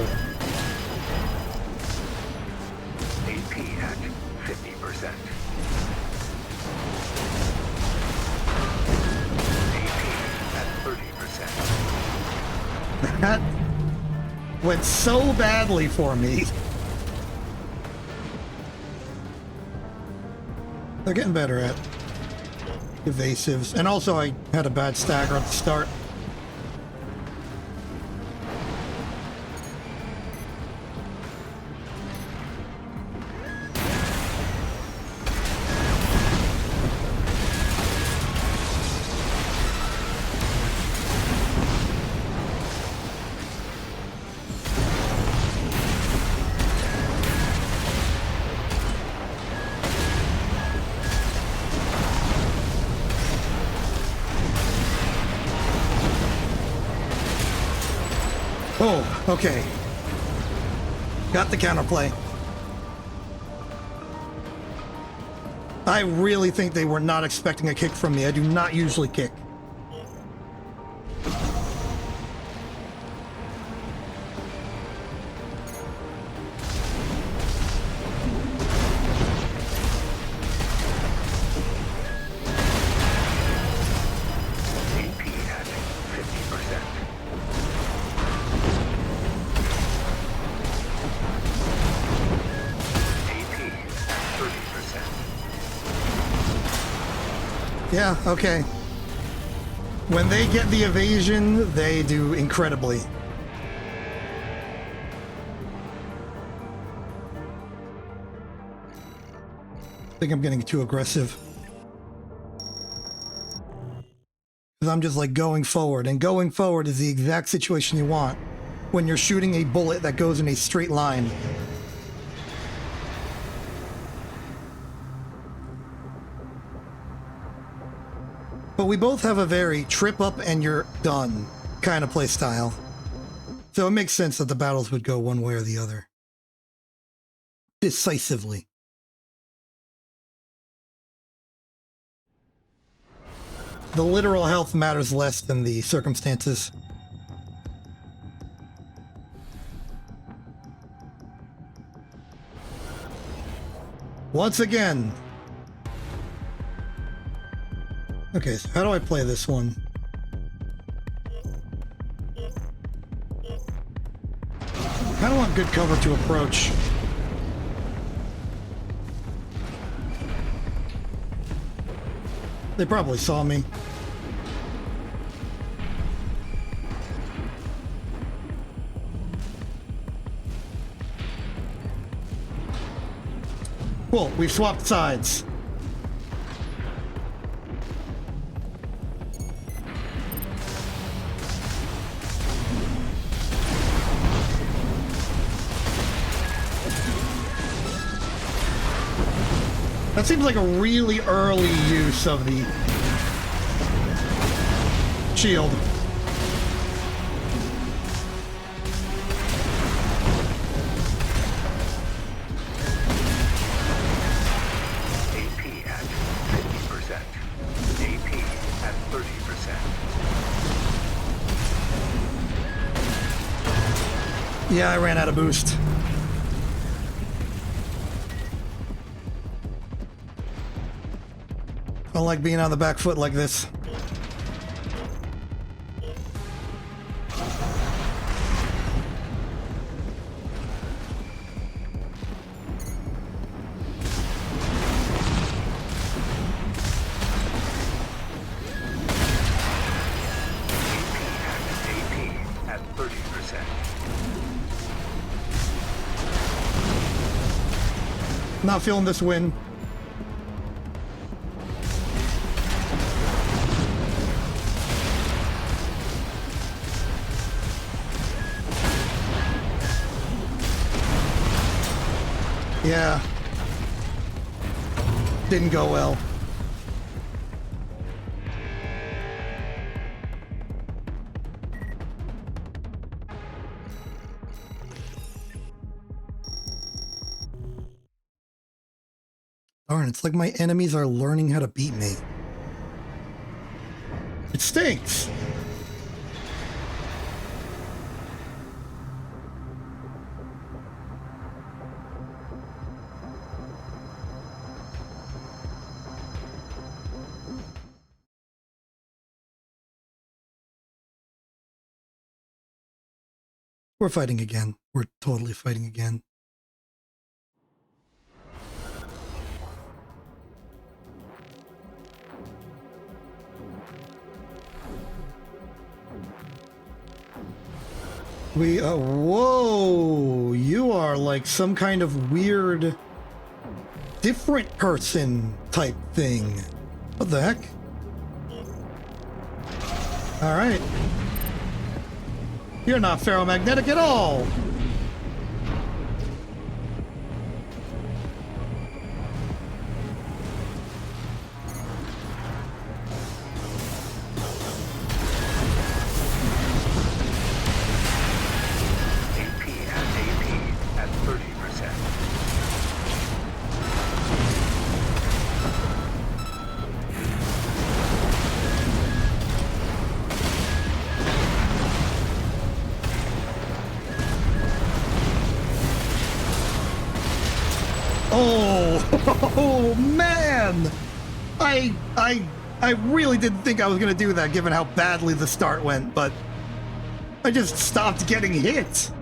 AP at 50%. AP at 30%. That went so badly for me. They're getting better at evasives. And also I had a bad stagger at the start. Oh, okay. Got the counterplay. I really think they were not expecting a kick from me. I do not usually kick. AP at 50%. AP at 30%. Yeah, okay. When they get the evasion, they do incredibly. I think I'm getting too aggressive. Because I'm just like going forward, and going forward is the exact situation you want when you're shooting a bullet that goes in a straight line. But we both have a very trip up and you're done kind of play style. So it makes sense that the battles would go one way or the other. Decisively. The literal health matters less than the circumstances. Once again. Okay, so how do I play this one? I don't want good cover to approach. They probably saw me. Cool, we've swapped sides. That seems like a really early use of the shield. AP at 50%. AP at 30%. Yeah, I ran out of boost. don't like being on the back foot like this. AP at 30%. Not feeling this win. Yeah. Didn't go well. Darn, it's like my enemies are learning how to beat me. It stinks! We're fighting again. We're totally fighting again. Whoa! You are like some kind of weird, different person type thing. What the heck? Alright. You're not ferromagnetic at all! AP at 30%. Oh man! I really didn't think I was gonna do that given how badly the start went, but I just stopped getting hit.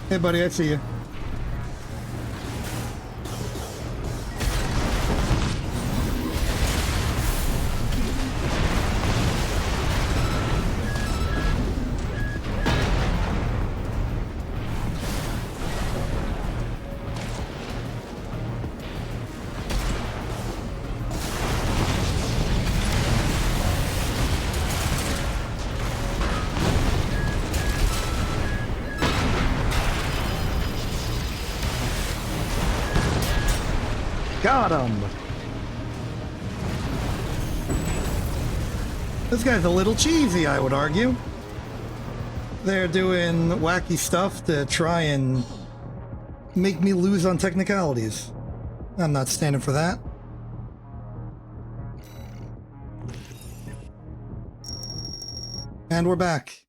Hey buddy, I see you. Got him! This guy's a little cheesy, I would argue. They're doing wacky stuff to try and make me lose on technicalities. I'm not standing for that. And we're back.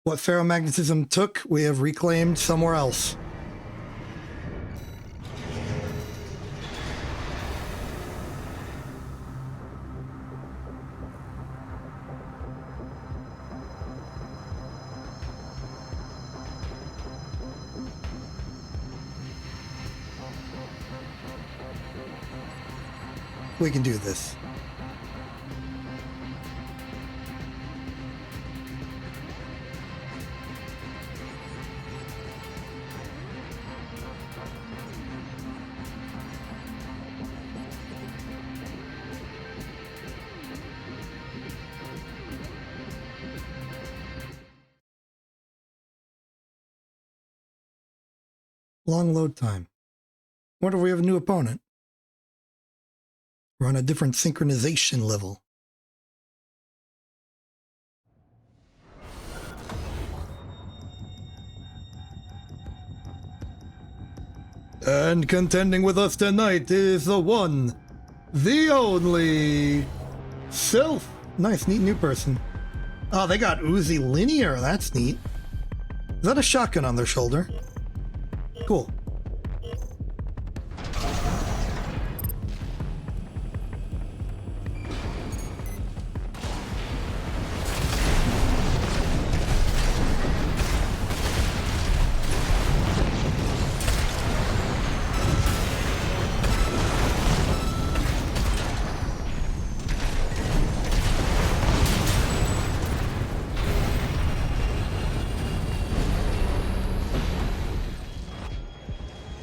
What ferromagnetism took, we have reclaimed somewhere else. We can do this. Long load time. What if we have a new opponent? We're on a different synchronization level. And contending with us tonight is the one, the only, Sylph. Nice, neat new person. Oh, they got Uzi linear. That's neat. Is that a shotgun on their shoulder? Cool.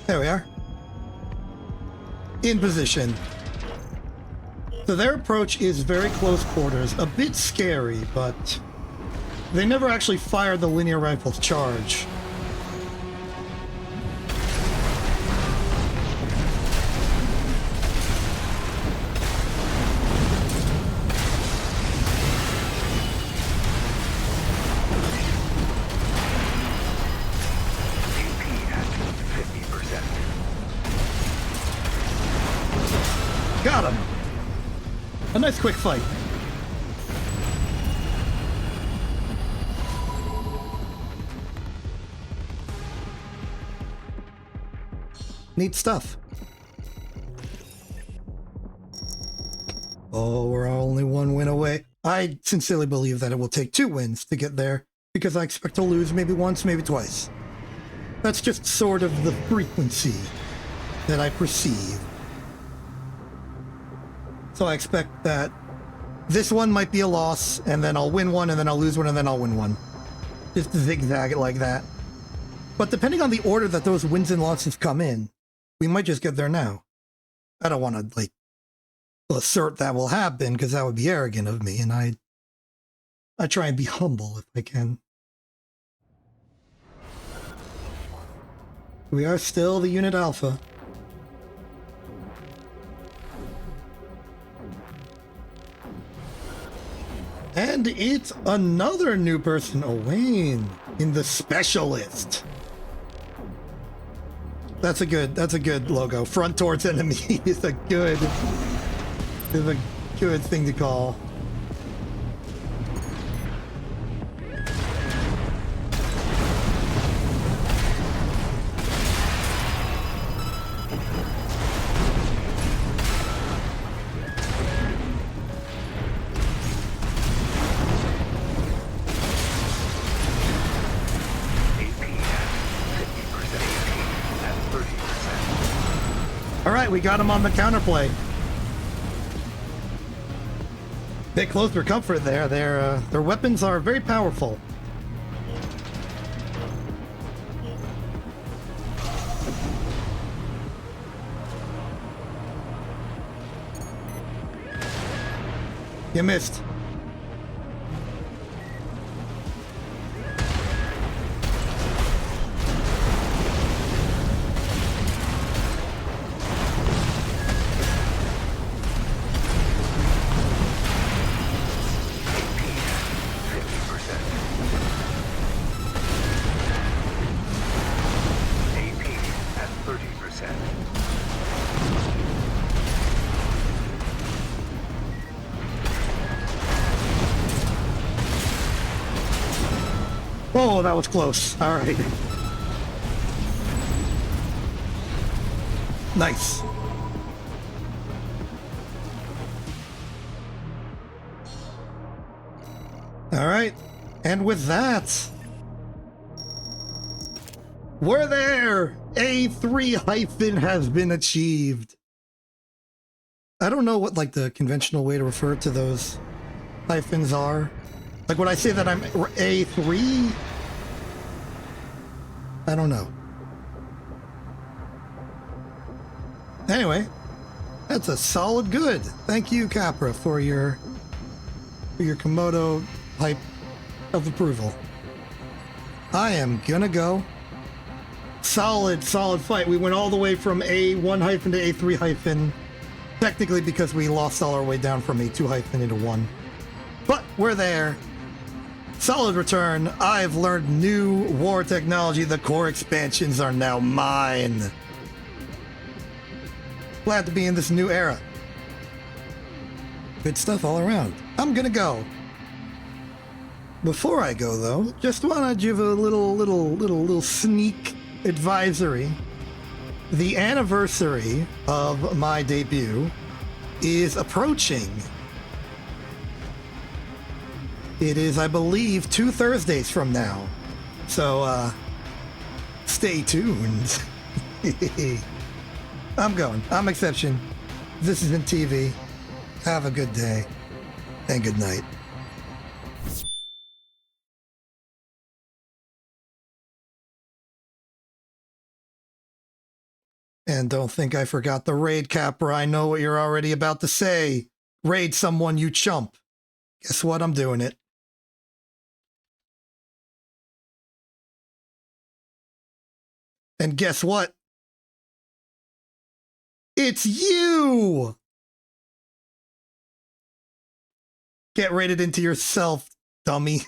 There we are. In position. So their approach is very close quarters, a bit scary, but they never actually fired the linear rifle's charge. Got him! A nice quick fight. Neat stuff. Oh, we're only one win away. I sincerely believe that it will take 2 wins to get there, because I expect to lose maybe once, maybe twice. That's just sort of the frequency that I perceive. So I expect that this one might be a loss, and then I'll win one, and then I'll lose one, and then I'll win one. Just zigzag it like that. But depending on the order that those wins and losses come in, we might just get there now. I don't want to, like, assert that will happen, because that would be arrogant of me, and I try and be humble if I can. We are still the Unit Alpha. And it's another new person, Owain, in the Specialist. That's a good logo. Front towards enemy is a good thing to call. Alright, we got him on the counterplay. Bit close for comfort there. Their weapons are very powerful. You missed. Oh, that was close. All right. Nice. All right. And with that, we're there. A3 hyphen has been achieved. I don't know what, like, the conventional way to refer to those hyphens are. Like, when I say that I'm A3, I don't know. Anyway, that's a solid good. Thank you, Capra, for your Komodo hype of approval. I am gonna go. Solid fight. We went all the way from A1 hyphen to A3 hyphen. Technically because we lost all our way down from A2 hyphen into 1. But we're there. Solid return. I've learned new war technology. The core expansions are now mine. Glad to be in this new era. Good stuff all around. I'm gonna go. Before I go, though, just want to give a little sneak advisory. The anniversary of my debut is approaching. It is, I believe, 2 Thursdays from now. So, stay tuned. I'm going. I'm exception. This isn't TV. Have a good day and good night. And don't think I forgot the raid capper. I know what you're already about to say. Raid someone, you chump. Guess what? I'm doing it. And guess what? It's you! Get raided into yourself, dummy.